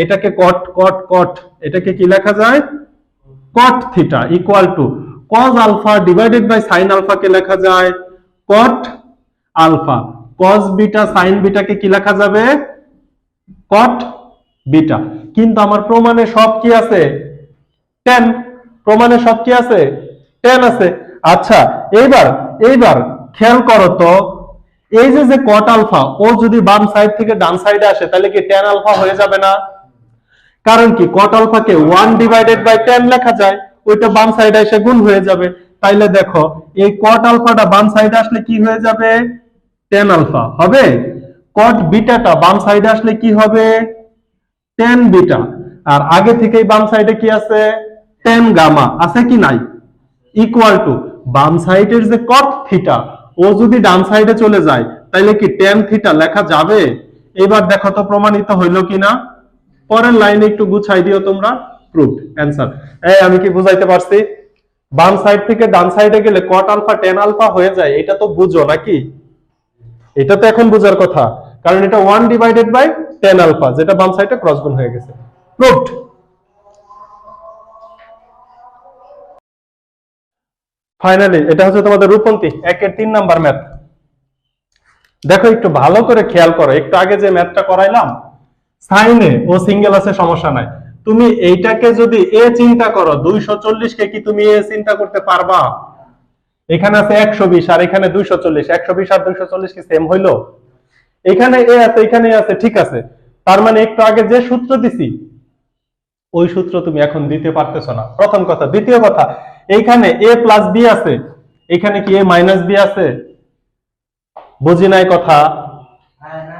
A: এটাকে cot, এটাকে কি লেখা যায়? cot theta equal to cos alpha divided by sin alpha কে লেখা যায়? cot alpha. cos beta sin বিটাকে কি লেখা যাবে? cot beta. কিন্তু আমার প্রমাণে সব কি আছে? tan। প্রমাণে সব কি আছে? tan আছে। আচ্ছা, এইবার খেয়াল করো তো, এই যে cot আলফা ও যদি বাম সাইড থেকে ডান সাইডে আসে তাহলে কি tan আলফা হয়ে যাবে না? কারণ কি cot আলফা কে 1 ডিভাইডেড বাই tan লেখা যায়, ওইটা বাম সাইডে এসে গুণ হয়ে যাবে। তাইলে দেখো এই cot আলফাটা বাম সাইডে আসলে কি হয়ে যাবে? tan আলফা হবে। cot বিটাটা বাম সাইডে আসলে কি হবে? tan beta. আর আগে থেকেই বাম সাইডে কি আছে? tan গামা আছে কি নাই? ইকুয়াল টু বাম সাইডের যে cot থিটা ও যদি ডান সাইডে চলে যায় তাহলে কি tan থিটা লেখা যাবে? এবার দেখো তো প্রমাণিত হইলো কিনা। পরের লাইনে একটু গুছাই দিও তোমরা। Proofed answer. আমি কি বুঝাইতে পারছি? বাম সাইড থেকে ডান সাইডে গেলে cot আলফা tan আলফা হয়ে যায়, এটা তো বুঝো নাকি? এটা তো এখন বোঝার কথা, কারণ এটা 1 ডিভাইডেড বাই tan আলফা, যেটা বাম সাইডে ক্রস গুণ হয়ে গেছে। প্রুভড। ফাইনালি এটা হচ্ছে তোমাদের রূপন্তি 1-এর 3 নাম্বার ম্যাথ। দেখো একটু ভালো করে খেয়াল করো, একটু আগে যে ম্যাথটা করাইলাম সাইনে ও সিঙ্গেল আছে সমস্যা নাই, তুমি এইটাকে যদি এ চিন্তা করো 240 কে কি তুমি এ চিন্তা করতে পারবা? এখানে আছে 120 আর এখানে 240, 120 আর 240 কি সেম হইলো? এখানে এ আছে এখানে এ আছে, ঠিক আছে, তার মানে একটু আগে যে সূত্র দিছি ওই সূত্র তুমি এখন দিতে পারতেছো না, প্রথম কথা। দ্বিতীয় কথা, এইখানে a প্লাস বি আছে, এখানে কি a মাইনাস বি আছে? বুঝি নাই কথা।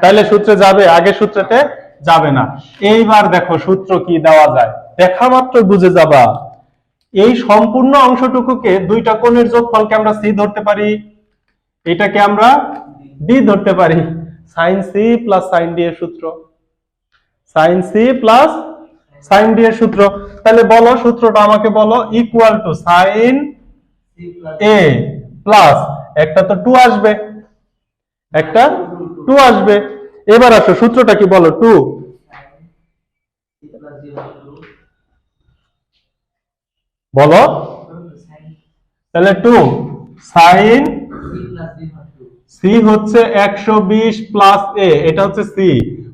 A: তাহলে সূত্রে যাবে, আগে সূত্রেতে যাবে না। এইবার দেখো সূত্র কি দেওয়া যায়, দেখা মাত্র বুঝে যাবা। এই সম্পূর্ণ অংশটুকুকে দুইটা কোণের যোগফলকে আমরা সি ধরতে পারি, এটাকে আমরা ডি ধরতে পারি। Sine C plus sine D এর সূত্র, sine C plus sine D এর সূত্র। তাহলে বলো সূত্রটা আমাকে বলো, equal to sine A plus একটা তো 2 আসবে, একটা 2 আসবে। এবার আসো সূত্রটা কি বলো, 2 বলো, তাহলে 2 সাইন সি হচ্ছে 120 প্লাস এ, এটা হচ্ছে সি,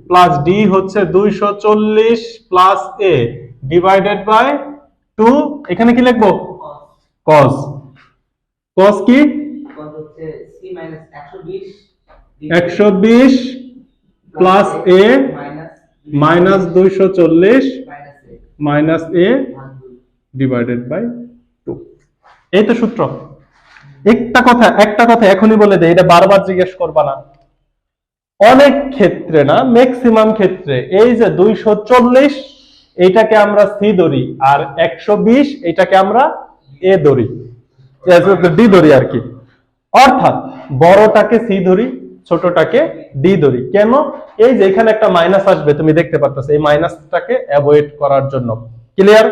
A: প্লাস ডি হচ্ছে 240 প্লাস এ ডিভাইডেড বাই 2, এখানে কি লিখবো? cos। cos কি?
B: cos হচ্ছে c মাইনাস
A: 120 plus A minus 240 minus A divided by 2। এই তো সূত্র। একটা কথা এখনই বলে দেই, এটা বারবার জিজ্ঞেস করবা না। অনেক ক্ষেত্রে না, ম্যাক্সিমাম ক্ষেত্রে এই যে 240 এইটাকে আমরা সি ধরি আর 120 এটাকে আমরা এ ধরি, ডি ধরি আর কি। অর্থাৎ বড়টাকে সি ধরি, ছোটটাকে ডি ধরি। কেন? এই যে এখানে একটা মাইনাস আসবে, তুমি দেখতে পাচ্ছ, এই মাইনাসটাকে অ্যাভয়েড করার জন্য। ক্লিয়ার?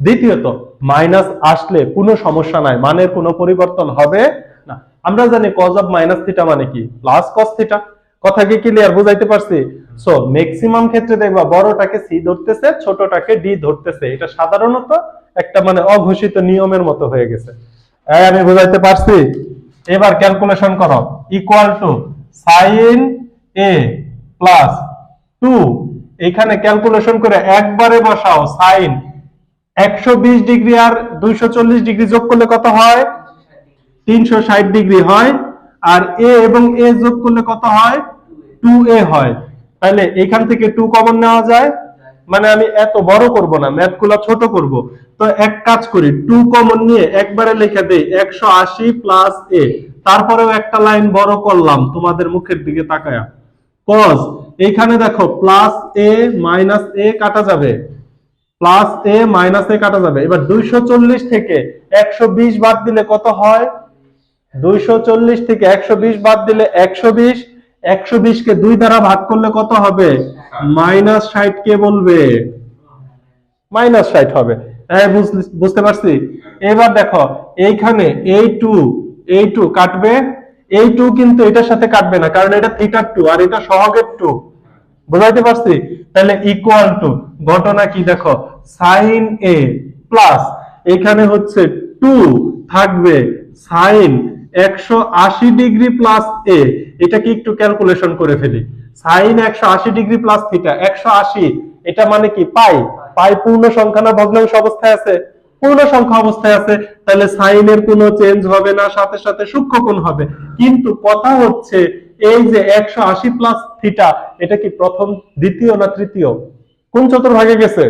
A: দ্বিতীয়ত, মাইনাস আসলে কোনো সমস্যা নাই, মানের কোনো পরিবর্তন হবে না। আমরা জানি cos অফ মাইনাস থিটা মানে কি, প্লাস cos থিটা। কথা কি ক্লিয়ার? বুঝাইতে পারছি? সো ম্যাক্সিমাম ক্ষেত্রে দেখবা বড়টাকে সি ধরতেছে, ছোটটাকে ডি ধরতেছে। এটা সাধারণত একটা মানে অঘোষিত নিয়মের মতো হয়ে গেছে। আমি বুঝাইতে পারছি? এবার ক্যালকুলেশন করো, equal to sine A plus 2, এখানে ক্যালকুলেশন করে একবারে বসাও। সাইন 120 ডিগ্রি আর 240 ডিগ্রি যোগ করলে কত হয়? 360 ডিগ্রি হয়। আর এ এবং এ যোগ করলে কত হয়? 2a হয়। তাহলে এখান থেকে 2 কমন নেওয়া যায়, মানে আমি এত বড় করব না, ম্যাথগুলো ছোট করব। তো এক কাজ করি, 2 কমন নিয়ে একবারে লিখে দেই 180 প্লাস এ, তারপরেও একটা লাইন বড় করলাম তোমাদের মুখের দিকে তাকায়া। cos এইখানে দেখো প্লাস এ মাইনাস এ কাটা যাবে, প্লাস এ মাইনাস এ কাটা যাবে। এবার 240 থেকে 120 বাদ দিলে কত হয়? 240 থেকে 120 বাদ দিলে 120, 120 কে 2 দ্বারা ভাগ করলে কত হবে? মাইনাস 60 কে বলবে, মাইনাস 60 হবে। হ্যাঁ, বুঝতে পারছি? এবার দেখো এইখানে এই 2 কাটবে, এই 2 কিন্তু এটার সাথে কাটবে না, কারণ এটা থিটার 2 আর এটা সহগের 2। বুঝাইতে পারছি? তাহলে ইকুয়াল টু, ঘটনা কি দেখো, সাইন এ প্লাস এখানে হচ্ছে 2 থাকবে সাইন 180 ডিগ্রি প্লাস এ। এটাকে একটু ক্যালকুলেশন করে ফেলি। সাইন 180 ডিগ্রি প্লাস থিটা, 180 এটা মানে কি পাই? পাই পূর্ণ সংখ্যা না ভগ্নাংশ অবস্থায় আছে? পূর্ণ সংখ্যা অবস্থায় আছে। তাহলে সাইনের কোনো চেঞ্জ হবে না, সাথে সাথে সূক্ষ্মকোণ হবে। কিন্তু কথা হচ্ছে এই যে 180 প্লাস থিটা, এটা কি প্রথম, দ্বিতীয় না তৃতীয়? কোন চতুর্ভাগে গেছে?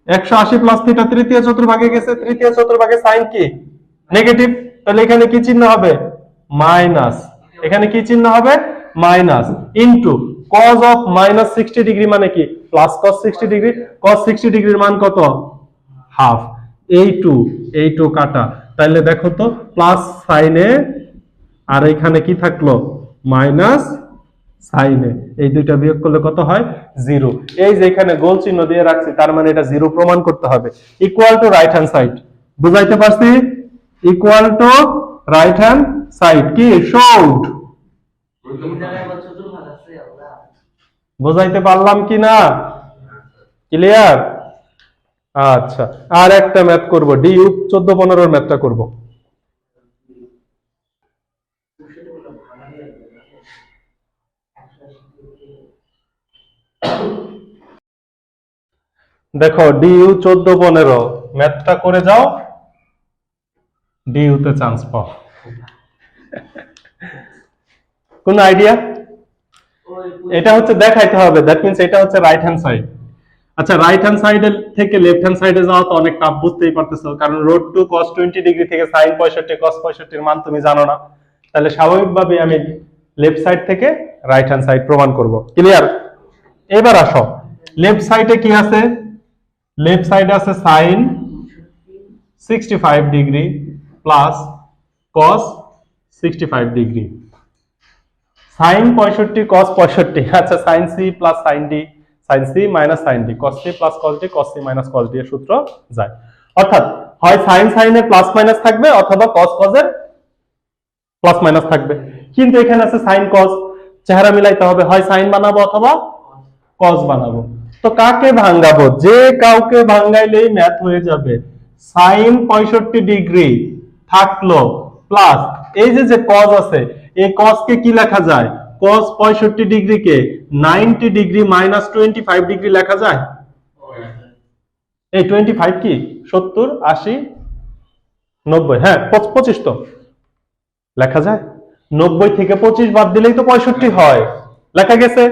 A: 180 প্লাস থিটা তৃতীয় চতুর্ভাগে গেছে। তৃতীয় চতুর্ভাগে সাইন কি? নেগেটিভ। তাহলে এখানে কি চিহ্ন হবে? মাইনাস। এখানে কি চিহ্ন হবে? Minus. Into cos of minus 60 degree মানে কি? Plus cos 60 degree. cos 60 ডিগ্রির মান কত? হাফ। এই 2 কাটা, তাহলে দেখো তো প্লাস সাইনে আর এখানে কি থাকলো? মাইনাস সাইনে। এই দুইটা বিয়োগ করলে কত হয়? 0। এই যে এখানে গোল চিহ্ন দিয়ে রাখছি, তার মানে এটা 0 প্রমাণ করতে হবে। Equal to right hand side. বুঝাইতে পারছি? Equal to right hand side কি? শোড।
B: এই জায়গায় আবার চতুর্ভাগ আছে আল্লাহ।
A: বোঝাইতে পারলাম কি না? ক্লিয়ার? আচ্ছা, আর একটা ম্যাথ করব, ডিউ 14-15 ম্যাথটা করব। দেখো ডিউ 14-15 ম্যাথটা করে যাও, ডিউ তে চান্স পাও। কোন আইডিয়া? এটা হচ্ছে দেখাইতে হবে, দ্যাট মিন্স এটা হচ্ছে রাইট হ্যান্ড সাইড। আচ্ছা, রাইট হ্যান্ড সাইডের থেকে লেফট হ্যান্ড সাইডে যাওয়া তো অনেক টাফ, বুঝতেই পারতেছো, কারণ রোড টু cos 20 ডিগ্রি থেকে sin 65 cos 65 এর মান তুমি জানো না, তাহলে স্বাভাবিকভাবে আমি লেফট সাইড থেকে রাইট হ্যান্ড সাইড প্রমাণ করব। ক্লিয়ার? এবার আসো, লেফট সাইডে কি আছে? লেফট সাইডে আছে sin 65 degree plus cos 65 degree, sin 65 cos 65। আচ্ছা, sin c plus sin d, sin c minus sin d, cos c plus cos d, cos c minus cos d এর সূত্র যায়। অর্থাৎ হয় sin sin এর প্লাস মাইনাস থাকবে অথবা cos cos এর প্লাস মাইনাস থাকবে, কিন্তু এখানে আছে sin cos, চেহারা মিলাইতে হবে, হয় sin বানাবো অথবা cos বানাবো। তো কাকে ভাঙাবো? যে কাউকে ভাঙাইলেই ম্যাথ হয়ে যাবে। sin 65 ডিগ্রি থাকলো প্লাস এই যে cos আছে, এই cos কে কি লেখা যায়? cos 65 ডিগ্রিকে 90 ডিগ্রি মাইনাস 25 ডিগ্রি লেখা যায়। এই 25 কি 70, 80, 90, হ্যাঁ 25 তো লেখা যায়। 90 থেকে 25 বাদ দিলেই তো 65 হয়, লেখা গেছে।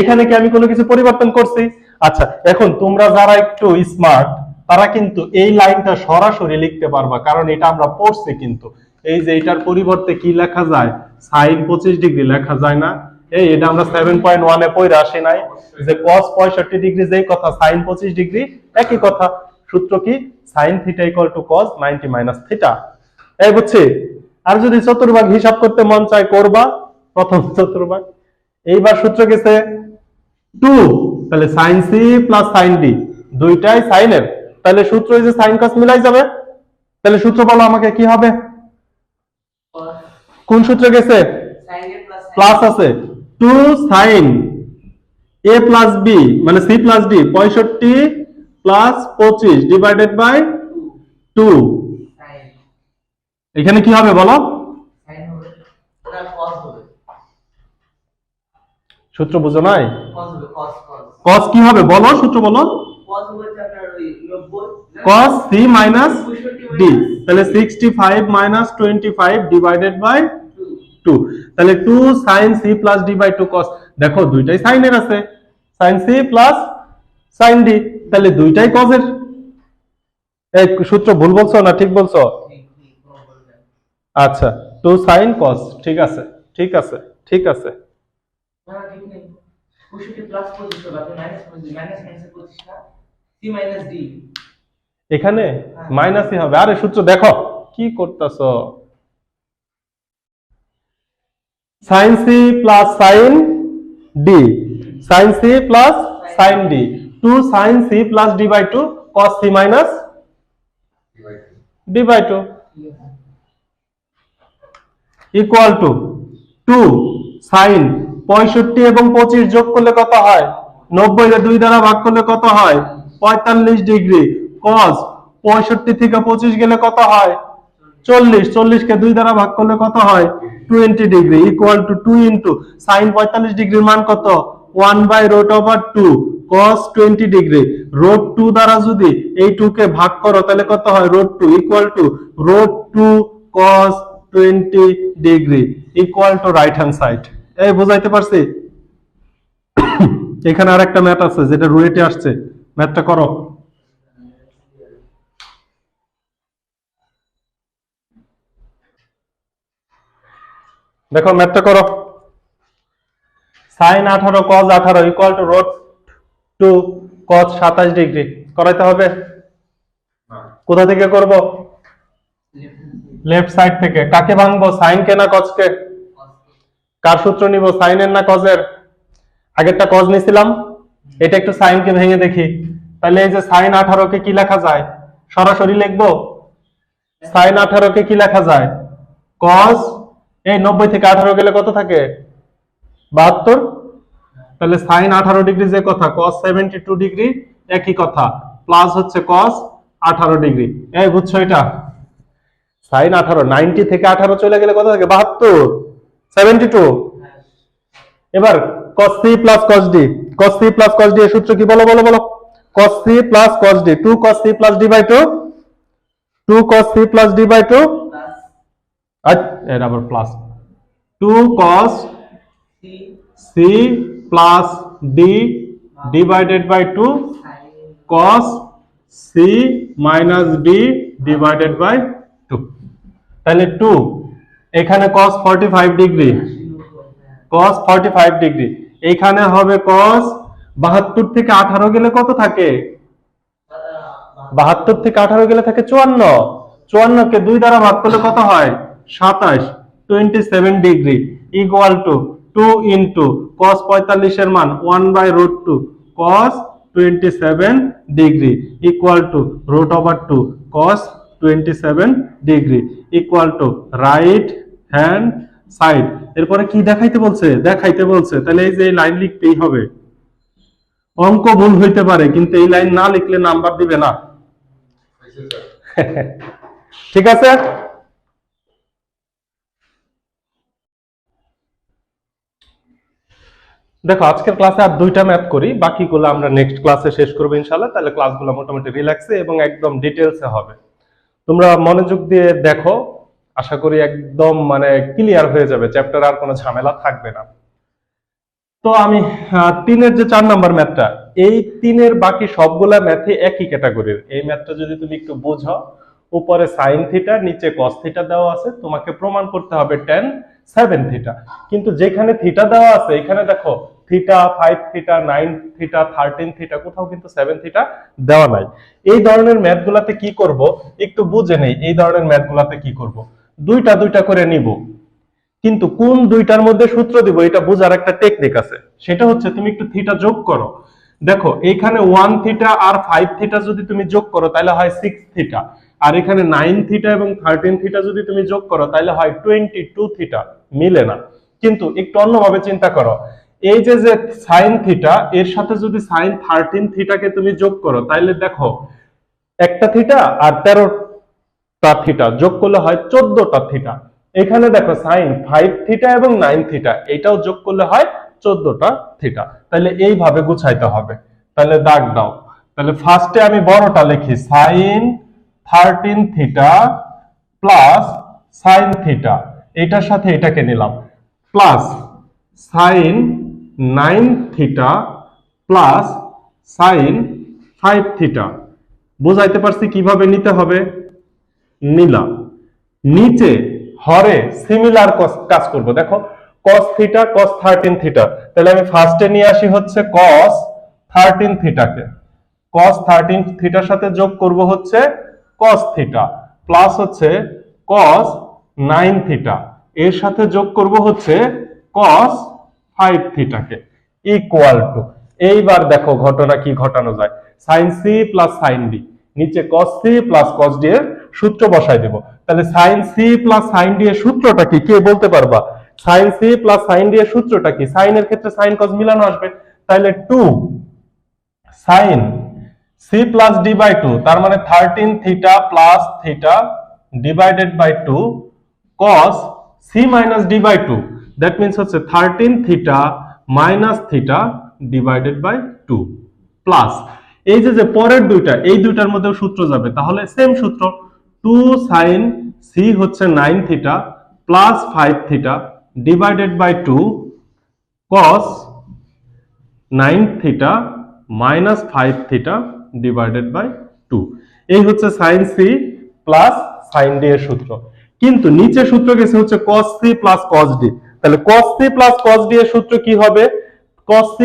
A: এখানে কি আমি কোনো কিছু পরিবর্তন করছি? আচ্ছা, এখন তোমরা যারা একটু স্মার্ট তারা কিন্তু এই লাইনটা সরাসরি লিখতে পারবা, কারণ এটা আমরা পড়ছি। কিন্তু এই যে এটার পরিবর্তে কি লেখা যায়? sin 25 ডিগ্রি লেখা যায় না? এই এটা আমরা 7.1 এ পড়ে আসি নাই যে cos 65 ডিগ্রি যেই কথা, sin 25 ডিগ্রি একই কথা। সূত্র কি? sin θ = cos 90 minus θ। এই বুঝছি? আর যদি চতুর্ভাগ হিসাব করতে মন চায় করবা, প্রথম চতুর্ভাগ। এইবার সূত্র গেছে 2, তাহলে sin c plus sin d, দুইটাই sin এর, তাহলে সূত্র এই যে sin cos মিলাই যাবে। তাহলে সূত্র বলো আমাকে কি হবে? কোন সূত্র গেছে? প্লাস আছে 2 sin a প্লাস b মানে c plus d 65 plus 25 by by 2। এখানে কি হবে বলো? সূত্র বুঝো নাই? cos কি হবে বলো, সূত্র বলো। cos c মাইনাস d, তাহলে 65 মাইনাস 25 ডিভাইডেড বাই 2, তাহলে 2 sin c plus d by 2 cos। দেখো দুইটাই sin এর আছে, sin c plus sin d, তাহলে দুইটাই cos এর। এই সূত্র ভুল বলছো না ঠিক বলছো? আচ্ছা, 2 sin cos, ঠিক আছে ঠিক আছে ঠিক আছে। এখানে মাইনাসই হবে। আরে সূত্র দেখো কি করতেছো, sin c plus sin d, sin c plus sin d, 2 sin c plus d by 2 cos c minus d by 2 equal to 2 sin 65 এবং 25 যোগ করলে কত হয়? 90 কে 2 দ্বারা ভাগ করলে কত হয়? 45 ডিগ্রি cos 65 থেকে 25 গেলে কত হয়? 40, 40 কে 2 দ্বারা ভাগ করলে কত হয়? 20 degree equal to 2 into sin 45 ডিগ্রির মান কত? 1/√2 cos 20 ডিগ্রি। √2 দ্বারা যদি এই 2 কে ভাগ করো তাহলে কত হয়? √2 equal to √2 cos 20 degree equal to right hand side. এই বুঝাইতে পারছি? এখানে আরেকটা ম্যাথ আছে যেটা রুয়েটে আসছে, ম্যাথটা করো। দেখো ম্যাথটা করো। sin 18 cos 18 equal to √2 cos 27 degree করাইতে হবে। কোথা থেকে করব? লেফট সাইড থেকে। কাকে ভাঙবো? sin কে না cos কে? কার সূত্র নিব, sin এর না cos এর? আগেরটা cos নিছিলাম, এটা একটু sin কে ভেঙে দেখি। তাহলে এই যে sin 18 কে কি লেখা যায়? সরাসরি লিখবো। sin 18 কে কি লেখা যায়? cos, এই 90 থেকে 18 গেলে কত থাকে? 72, তাহলে sin 18 ডিগ্রি যে কথা cos 72 ডিগ্রি একই কথা, প্লাস হচ্ছে cos 18 ডিগ্রি। এই বুঝছো এটা? sin 18, 90 থেকে 18 চলে গেলে কত থাকে? 72, 72। এবার cos c plus cos d, cos c plus cos d এর সূত্র কি? বলো বলো বলো। cos c plus cos d, 2 cos c plus d by 2, 2 cos c plus d by 2, এর আবার plus 2 cos c plus d divided by 2 cos c minus d divided by 2। তাহলে 2 এখানে cos 45 ডিগ্রি, cos 45 ডিগ্রি, এখানে হবে cos 72 থেকে 18 গেলে কত থাকে? 72 থেকে 18 গেলে থাকে 54, 54 কে 2 দ্বারা ভাগ করলে কত হয়? 27, 27 degree equal to 2 into cos 45 এর মান 1/√2 cos 27 degree equal to √2 cos 27 degree equal to right hand side. এরপরে কি দেখাইতে বলছে? দেখাইতে বলছে, তাহলে এই যে লাইন লিখতেই হবে। অঙ্ক ভুল হইতে পারে, কিন্তু এই লাইন না লিখলে নাম্বার দিবে না। ঠিক আছে? দেখো আজকের ক্লাসে আর 2টা ম্যাথ করি, বাকিগুলো আমরা নেক্সট ক্লাসে শেষ করবো ইনশাআল্লাহ। তাহলে ক্লাসগুলো মোটামুটি রিল্যাক্সে এবং একদম ডিটেলসে হবে। তোমরা মনোযোগ দিয়ে দেখো, আশা করি একদম মানে ক্লিয়ার হয়ে যাবে, চ্যাপ্টার আর কোনো ঝামেলা থাকবে না। তো আমি 3-এর যে 4 নাম্বার ম্যাথটা, এই 3-এর বাকি সবগুলা ম্যাথই একই ক্যাটাগরির। এই ম্যাথটা যদি তুমি একটু বোঝো, উপরে sin থিটা নিচে cos থিটা দেওয়া আছে, তোমাকে প্রমাণ করতে হবে tan 7 থিটা। কিন্তু যেখানে থিটা দেওয়া আছে এখানে দেখো থিটা 5 থিটা 9 থিটা 13 থিটা, কোথাও কিন্তু 7 থিটা দেওয়া নাই। এই ধরনের ম্যাথগুলাতে কি করব একটু বুঝে নেই। এই ধরনের ম্যাথগুলাতে কি করব, দুইটা দুইটা করে নিব, কিন্তু কোন দুইটার মধ্যে সূত্র দিব এটা বোঝার একটা টেকনিক আছে। সেটা হচ্ছে তুমি একটু থিটা যোগ করো। দেখো এখানে 1 থিটা আর 5 থিটা যদি তুমি যোগ করো তাহলে হয় 6 থিটা, আর এখানে 9 থিটা এবং 13 থিটা যদি তুমি যোগ করো তাহলে হয় 22 থিটা। মিলে না। কিন্তু একটু অন্যভাবে চিন্তা করো, এই যে যে sin থিটা এর সাথে যদি sin 13 থিটাকে তুমি যোগ করো তাহলে দেখো একটা থিটা আর 13টা থিটা যোগ করলে হয় 14টা থিটা। এখানে দেখো sin 5 থিটা এবং 9 থিটা এটাও যোগ করলে হয় 14টা থিটা। তাহলে এইভাবে গুছাইতে হবে। তাহলে দাগ দাও। তাহলে ফার্স্টে আমি বড়টা লিখি, sin 13 theta plus sin theta, এটার সাথে এটাকে নিলাম, plus sin 9 theta plus sin 5 theta. বুঝাইতে পারছি কিভাবে নিতে হবে? নিলাম। নিচে হরে সিমিলার কাজ করব। দেখো cos থিটা cos 13 থিটা, তাহলে আমি ফার্স্টে নিয়ে আসি হচ্ছে cos 13 থিটাকে, cos 13 থিটার সাথে যোগ করব হচ্ছে cos থিটা, প্লাস হচ্ছে cos 9 থিটা, এর সাথে যোগ করব হচ্ছে cos 5 থিটাকে ইকুয়াল টু। এইবার দেখো ঘটনা কি ঘটানো যায়, sin c plus sin d, নিচে cos c plus cos d এর সূত্র বসাই দেব। তাহলে sin c plus sin d এর সূত্রটা কি কে বলতে পারবা? sin c plus sin d এর সূত্রটা কি? sin এর ক্ষেত্রে sin cos মিলানো আসবে, তাহলে 2 sin c plus d by 2, তার মানে 13 theta plus theta divided by 2 cos c minus d by 2, that means হচ্ছে 13 theta minus theta divided by 2 plus এই যে যে পরের দুইটা, এই দুইটার মধ্যেও সূত্র যাবে, তাহলে সেম সূত্র 2 sin c হচ্ছে 9 theta plus 5 theta divided by 2 cos 9 theta minus 5 theta divided by 2। এই হচ্ছে sin c plus sin d এর সূত্র। কিন্তু নিচে সূত্র গেছে হচ্ছে cos c plus cos d, তাহলে cos c plus cos d এর সূত্র কি হবে? cos c,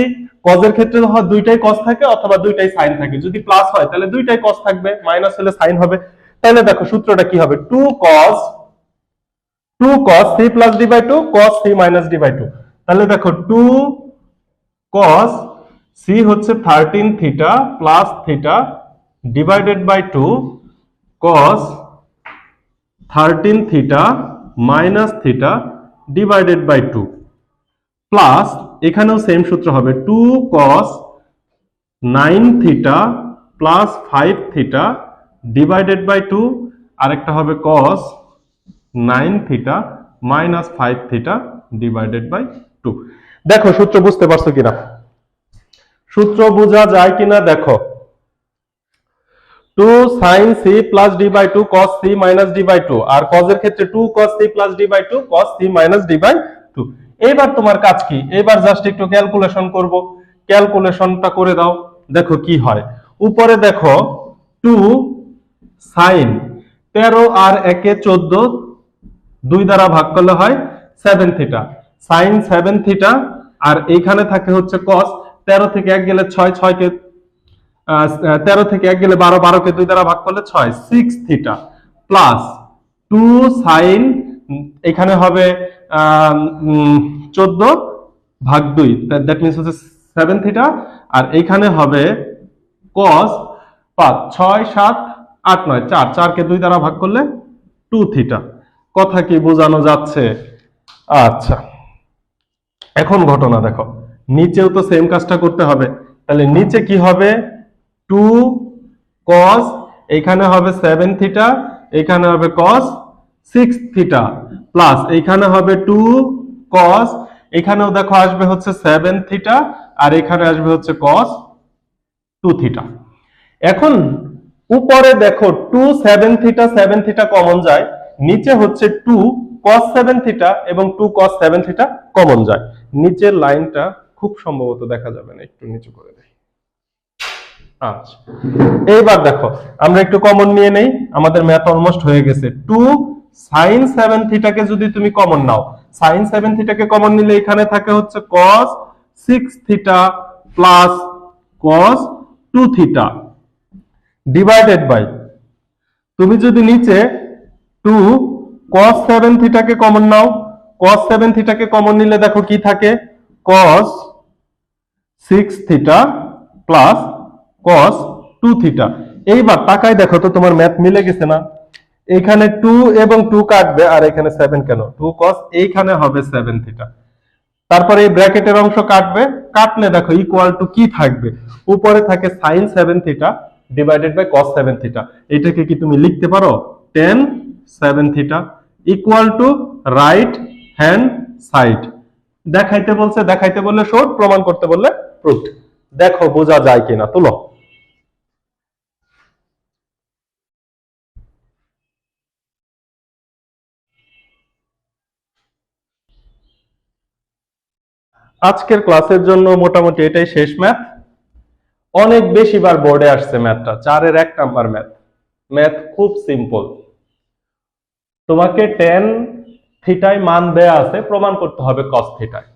A: cos এর ক্ষেত্রে হয় দুইটাই cos থাকে অথবা দুইটাই sin থাকে, যদি প্লাস হয় তাহলে দুইটাই cos থাকবে, মাইনাস হলে sin হবে। তাহলে দেখো সূত্রটা কি হবে, 2 cos c plus d by 2 cos c minus d by 2। তাহলে দেখো 2 cos c হচ্ছে 13 theta plus theta divided by 2 cos 13 theta minus theta divided by 2 plus এখানেও সেম সূত্র হবে 2 cos 9 theta plus 5 theta divided by 2, আরেকটা হবে cos 9 theta minus 5 theta divided by 2। দেখো সূত্র বুঝতে পারছো কিনা, সূত্র বোঝা যায় কিনা দেখো। 2 sin c plus d by 2 cos c minus d by 2, আর cos এর ক্ষেত্রে 2 cos c plus d by 2 cos c minus d by 2। এবার তোমার কাজ কি, এবার জাস্ট একটু ক্যালকুলেশন করব, ক্যালকুলেশনটা করে দাও, দেখো কি হয়। উপরে দেখো 2 sin 13 আর 1 এ 14, 2 দ্বারা ভাগ করলে হয় 7 থিটা, sin 7 থিটা, আর এইখানে থাকে হচ্ছে cos 13 থেকে 1 গেলে 6, 6 কে 13 থেকে 1 গেলে 12, 12 কে 2 দ্বারা ভাগ করলে 6, 6 থিটা প্লাস 2 sin এখানে হবে 14 ভাগ 2, দ্যাট মিন্স হচ্ছে 7 থিটা, আর এইখানে হবে cos 5, 6 7 8 9, 4, 4 কে 2 দ্বারা ভাগ করলে 2 থিটা। কথা কি বোঝানো যাচ্ছে? আচ্ছা, এখন ঘটনা দেখো, নিচেও তো সেম কাজটা করতে হবে, তাহলে নিচে কি হবে 2 cos, এখানে হবে 7 থিটা, এখানে হবে cos 6 থিটা প্লাস এখানে হবে 2 cos, এখানেও দেখো আসবে হচ্ছে 7 থিটা, আর এখানে আসবে হচ্ছে cos 2 থিটা। এখন উপরে দেখো 2 7 থিটা 7 থিটা কমন যায়, নিচে হচ্ছে 2 cos 7 থিটা এবং 2 cos 7 থিটা কমন যায়। নিচের লাইনটা খুব সম্ভবত দেখা যাবে না, একটু নিচু করে দেই। আচ্ছা, এইবার দেখো আমরা একটু কমন নিয়ে নেই, আমাদের ম্যাথ অলমোস্ট হয়ে গেছে। 2 sin 7 থিটাকে যদি তুমি কমন নাও, sin 7 থিটাকে কমন নিলে এখানে থাকে হচ্ছে cos 6 theta plus cos 2 theta divided by, তুমি যদি নিচে 2 cos 7 থিটাকে কমন নাও, cos 7 থিটাকে কমন নিলে দেখো কি থাকে cos 6 theta plus cos 2 theta. এইবার তাকাই দেখো তো তোমার ম্যাথ মিলে গেছে না? এখানে 2 এবং 2 কাটবে, আর এখানে 7 কেন, 2 cos, এইখানে হবে 7 থিটা, তারপরে এই ব্র্যাকেটের অংশ কাটবে, কাটলে দেখো ইকুয়াল টু কি থাকবে, উপরে থাকে sin 7 theta divided by cos 7 theta. এটাকে কি তুমি লিখতে পারো tan 7 theta equal to right hand side. দেখাইতে বলছে, দেখাইতে বললে শোড, প্রমাণ করতে বললে প্রুফ। দেখো বোঝা যায় কিনা, তুলো। আজকের ক্লাসের জন্য মোটামুটি এটাই শেষ ম্যাথ। অনেক বেশি বার বোর্ডে আসছে ম্যাথটা, 4 এর 1 নাম্বার ম্যাথ। ম্যাথ খুব সিম্পল, তোমাকে tan থিটায় মান দেয়া আছে, প্রমাণ করতে হবে cos থিটায়।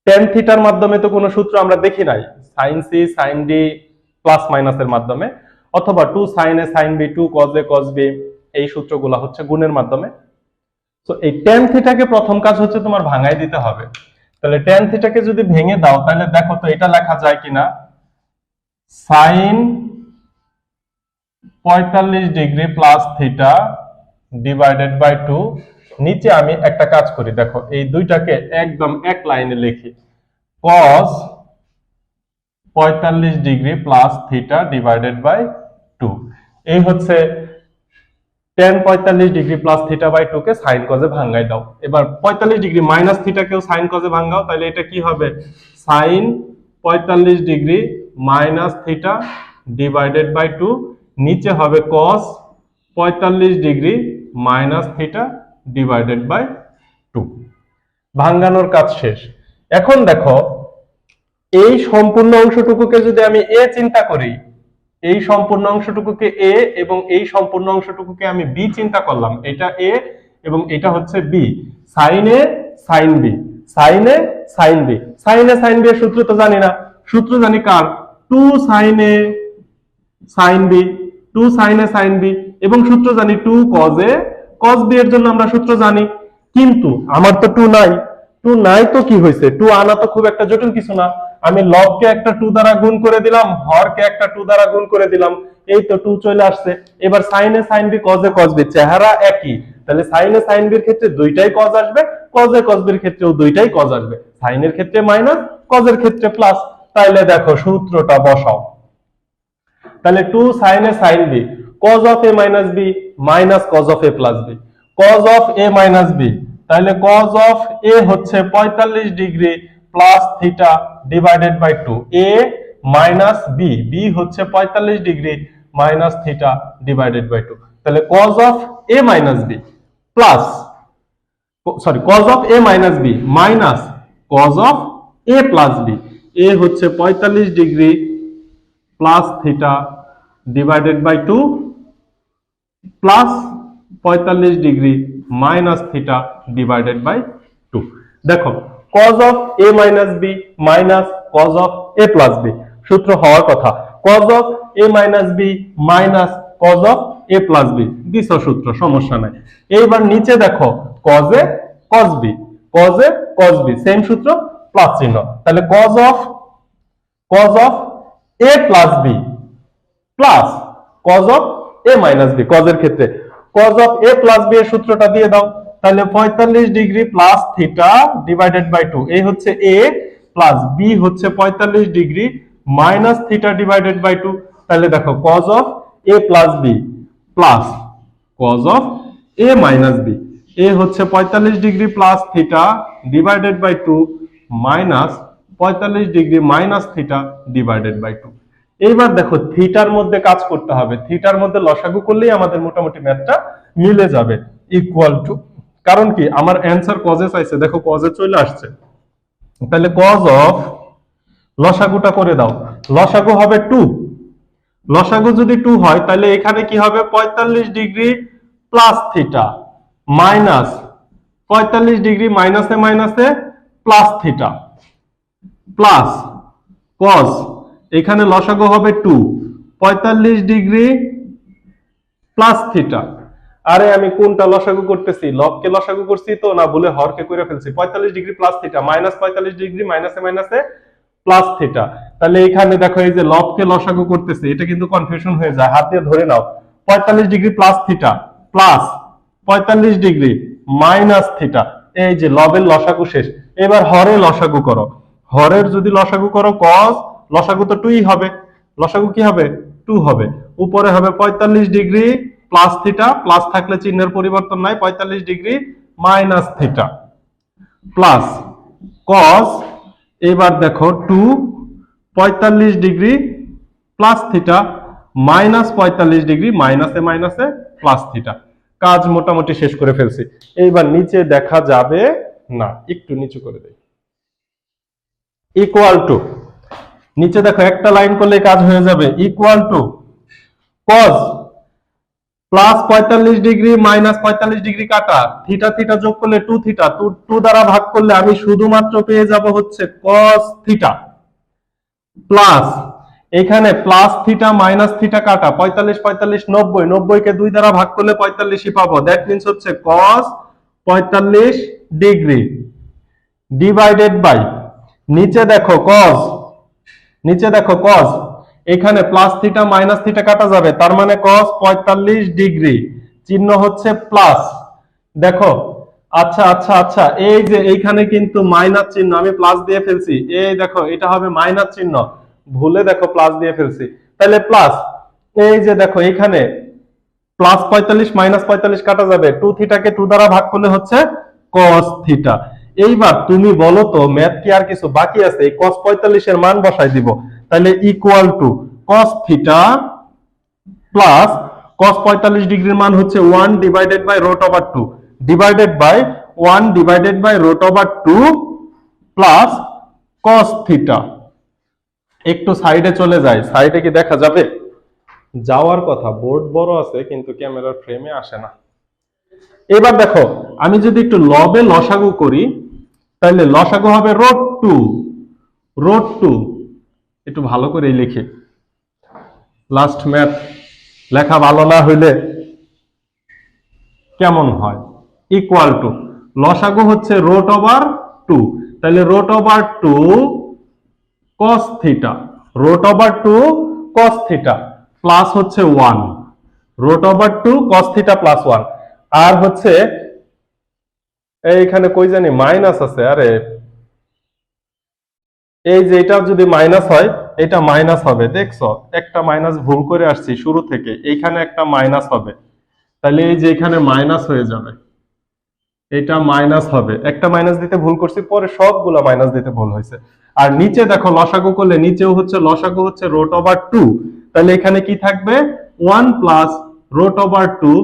A: tan থিটার মাধ্যমে তো কোনো সূত্র আমরা দেখি নাই, sin c sin d plus মাইনাসের মাধ্যমে, অথবা 2 sin a sin b 2 cos a cos b, এই সূত্রগুলো হচ্ছে গুণের মাধ্যমে। তো এই tan থিটাকে প্রথম কাজ হচ্ছে তোমার ভাঙাই দিতে হবে। তাহলে tan থিটাকে যদি ভেঙে দাও, তাহলে দেখো তো এটা লেখা যায় কিনা, sin 45 degree plus theta divided by 2। নিচে আমি একটা কাজ করি, দেখো এই দুইটাকে একদম এক লাইনে লিখি, cos 45 degree plus theta divided by 2। এই হচ্ছে tan 45 degree plus theta by 2 কে sin cos এ ভাঙাই দাও। এবার 45 ডিগ্রি মাইনাস থিটা কেও sin cos এ ভাঙাও, তাহলে এটা কি হবে sin 45 degree minus theta divided by 2, নিচে হবে cos 45 degree minus theta divided by 2। ভাঙানোর কাজ শেষ। এখন দেখো এই সম্পূর্ণ অংশটুকুকে যদি আমি a চিন্তা করি, এই সম্পূর্ণ অংশটুকুকে a এবং এই সম্পূর্ণ অংশটুকুকে আমি b চিন্তা করলাম, এটা a এবং এটা হচ্ছে b, sin a sin b, sin a sin b, sin a sin b এর সূত্র তো জানি না, সূত্র জানি কার, 2 sin a sin b, 2 sin a sin b, এবং সূত্র জানি 2 cos a cos b এর জন্য আমরা সূত্র জানি। কিন্তু আমার তো 2 নাই, 2 নাই তো কি হয়েছে, 2 আনা তো খুব একটা জটিল কিছু না, আমি লবকে একটা 2 দ্বারা গুণ করে দিলাম, হরকে একটা 2 দ্বারা গুণ করে দিলাম, এই তো 2 চলে আসছে। এবার sin a sin b cos a cos b, চেহারা একই, তাহলে sin a sin b এর ক্ষেত্রে দুইটাই cos আসবে, cos a cos b এর ক্ষেত্রেও দুইটাই cos আসবে। সাইনের ক্ষেত্রে মাইনাস, কজের ক্ষেত্রে প্লাস। তাইলে দেখো সূত্রটা বসাও। তাহলে 2 sin a sin b cos of a minus b minus cos of a plus b cos of a minus b, তাহলে cos of a হচ্ছে 45 degree plus theta divided by 2, a minus b, b হচ্ছে 45 degree minus theta divided by 2, তাহলে cos of a minus b plus cos of a minus b minus cos of a plus b, a হচ্ছে 45 degree plus theta divided by 2 plus 45 degree minus theta divided by 2। দেখো cos of a minus b minus cos of a plus b সূত্র হওয়ার কথা, cos of a minus b minus cos of a plus b দিছ সূত্র, সমস্যা নাই। এইবার নিচে দেখো cos a cos b, cos a cos b same সূত্র, প্লাস চিহ্ন, তাহলে cos of a plus b plus cos of a minus b, cos এর ক্ষেত্রে cos of a plus b এর সূত্রটা দিয়ে দাও, তাহলে 45 degree plus theta divided by 2, এই হচ্ছে a প্লাস b হচ্ছে 45 degree minus theta divided by 2, তাহলে দেখো cos of a plus b plus cos of a minus b, a হচ্ছে 45 degree plus theta divided by 2 minus 45 degree minus theta divided by 2। এইবার দেখো থিটার মধ্যে কাজ করতে হবে, থিটার মধ্যে লসাগু করলেই আমাদের মোটামুটি ম্যাথটা মিলে যাবে, ইকুয়াল টু, কারণ কি আমার অ্যানসার কজে চাইছে, দেখো কজে চলে আসছে, তাহলে cos অফ লসাগুটা করে দাও, লসাগু হবে 2, লসাগু যদি 2 হয় তাহলে এখানে কি হবে 45 degree plus theta minus 45 degree মাইনাসে মাইনাসে প্লাস থিটা প্লাস cos, এখানে লসাগু হবে 2, 45 ডিগ্রি প্লাস থিটা, আরে আমি কোনটা লসাগু করতেছি, লবকে লসাগু করছি তো না, ভুলে হরকে করে ফেলছি, 45 degree plus theta minus 45 degree মাইনাসে মাইনাসে প্লাস থিটা, তাহলে এখানে দেখো এই যে লবকে লসাগু করতেছি, এটা কিন্তু কনফিউশন হয়ে যায়, হাত দিয়ে ধরে নাও, 45 degree plus theta plus 45 degree minus theta, এই যে লবের লসাগু শেষ। এবার হরে লসাগু করো, হরের যদি লসাগু করো cos, লসাগু তো 2ই হবে, লসাগু কি হবে 2 হবে, উপরে হবে 45 ডিগ্রি প্লাস থিটা, প্লাস থাকলে চিহ্নের পরিবর্তন নাই, 45 degree minus theta plus cos, এবার দেখো 2 45 degree plus theta minus 45 degree মাইনাসে মাইনাসে প্লাস থিটা, কাজ মোটামুটি শেষ করে ফেলছি। এইবার নিচে দেখা যাবে না, একটু নিচু করে দেই, ইকুয়াল টু, নিচে দেখো একটা লাইন করলে কাজ হয়ে যাবে, equal to cos plus 45 degree minus 45 degree কাটা, থিটা থিটা যোগ করলে 2 থিটা, 2 দ্বারা ভাগ করলে আমি শুধুমাত্র পেয়ে যাব হচ্ছে cos থিটা প্লাস এখানে প্লাস থিটা মাইনাস থিটা কাটা, 45 45 90, 90 কে 2 দ্বারা ভাগ করলে 45ই পাবো, দ্যাট মিন্স হচ্ছে cos 45 ডিগ্রি ডিভাইডেড বাই, নিচে দেখো cos, নিচে দেখো cos, এখানে প্লাস থিটা মাইনাস থিটা কাটা যাবে, তার মানে cos 45 ডিগ্রি, চিহ্ন হচ্ছে প্লাস, দেখো আচ্ছা আচ্ছা আচ্ছা, এই যে এইখানে কিন্তু মাইনাস চিহ্ন, আমি প্লাস দিয়ে ফেলছি, এই দেখো এটা হবে মাইনাস চিহ্ন, ভুলে দেখো প্লাস দিয়ে ফেলছি, তাহলে প্লাস, এই যে দেখো এখানে প্লাস 45 মাইনাস 45 কাটা যাবে, 2 থিটাকে 2 দ্বারা ভাগ করলে হচ্ছে cos থিটা। এইবার তুমি বলো তো ম্যাথ কি আর কিছু বাকি আছে, এই cos 45 এর মান বসাই দিব, তাহলে equal to cos theta plus cos 45 ডিগ্রির মান হচ্ছে 1 divided by root over 2 divided by 1 divided by root over 2 plus cos theta. একটু সাইডে চলে যায়, সাইডে কি দেখা যাবে, যাওয়ার কথা, বোর্ড বড় আছে কিন্তু ক্যামেরার ফ্রেমে আসে না। এবার দেখো আমি যদি একটু লবে লসাগু করি, তাহলে লসাগু হবে রুট 2, একটু ভালো করে লিখি, লাস্ট ম্যাথ লেখা ভালো না হইলে কেমন হয়, ইকুয়াল টু লসাগু হচ্ছে রুট ওভার 2, তাহলে root over 2 cos theta, root over 2 cos theta plus হচ্ছে 1, root over 2 cos theta plus 1, আর হচ্ছে এইখানে কই জানি মাইনাস আছে, আরে এই যে এটা যদি মাইনাস হয়, এটা মাইনাস হবে, দেখছো একটা মাইনাস ভুল করে আসছি শুরু থেকে, এইখানে একটা মাইনাস হবে, তাহলে এই যে এখানে মাইনাস হয়ে যাবে, এটা মাইনাস হবে, একটা মাইনাস দিতে ভুল করছি, পরে সবগুলা মাইনাস দিতে ভুল হয়েছে। আর নিচে দেখো লসাগু করলে নিচেও হচ্ছে লসাগু হচ্ছে √2, তাহলে এখানে কি থাকবে 1 প্লাস √2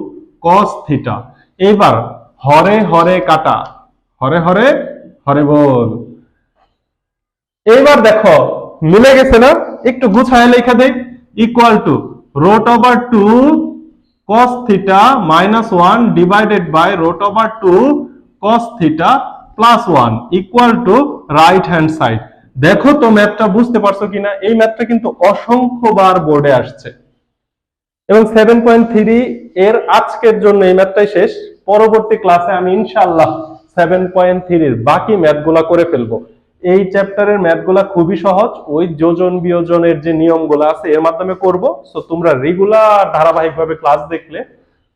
A: cos থিটা। এবার হরে হরে কাটা, হরে হরে হরে বল। এইবার দেখো মিলে গেছে না, একটু গুছায় লেখা দেই, equal to √2 cos theta minus 1 divided by √2 cos theta plus 1 equal to right hand side. দেখো তো ম্যাথটা বুঝতে পারছো কিনা, এই ম্যাথটা কিন্তু অসংখ্যবার বোর্ডে আসছে। এবং 7.3 এর আজকের জন্য এই ম্যাথটাই শেষ। পরবর্তী ক্লাসে আমি ইনশাআল্লাহ 7.3 এর বাকি ম্যাথগুলা করে ফেলবো। এই চ্যাপ্টারের ম্যাথগুলা খুবই সহজ, ওই যোজন বিয়োজনের যে নিয়মগুলো আছে এর মাধ্যমে করব। সো তোমরা রেগুলার ধারাবাহিকভাবে ক্লাস দেখলে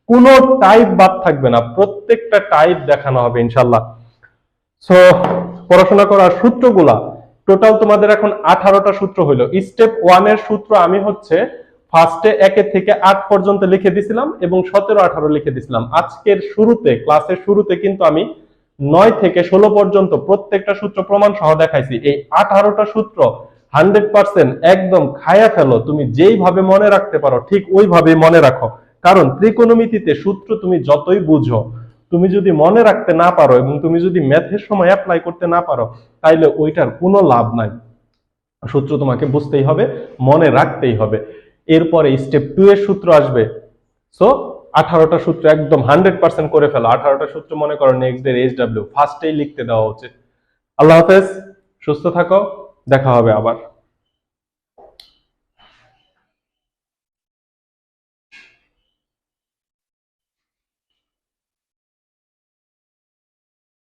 A: কোনো টাইপ বাদ থাকবে না, প্রত্যেকটা টাইপ দেখানো হবে ইনশাআল্লাহ। সো পড়াশোনা করার সূত্রগুলা টোটাল তোমাদের এখন 18টা সূত্র হইলো। স্টেপ 1 এর সূত্র আমি হচ্ছে ফার্স্টে 1 থেকে 8 পর্যন্ত লিখে দিছিলাম এবং 17 18 লিখে দিছিলাম। আজকের শুরুতে ক্লাসের শুরুতে কিন্তু আমি 9 থেকে 16 পর্যন্ত প্রত্যেকটা সূত্র প্রমাণ সহ দেখাইছি। এই 18টা সূত্র 100% একদম খায়া ফেলো, তুমি যেইভাবে মনে রাখতে পারো ঠিক ওইভাবেই মনে রাখো। কারণ ত্রিকোণমিতিতে সূত্র তুমি যতই বুঝো, তুমি যদি মনে রাখতে না পারো এবং তুমি যদি ম্যাথের সময় অ্যাপ্লাই করতে না পারো, তাইলে ওইটার কোনো লাভ নাই। সূত্র তোমাকে বুঝতেই হবে, মনে রাখতেই হবে। এরপরে স্টেপ 2 এর সূত্র আসবে। সো 18টা সূত্র একদম 100% করে ফেলো। 18টা সূত্র মনে করো নেক্সট ডে HW ফার্স্টেই লিখতে দেওয়া উচিত। আল্লাহ হাফেজ, সুস্থ থাকো, দেখা হবে আবার।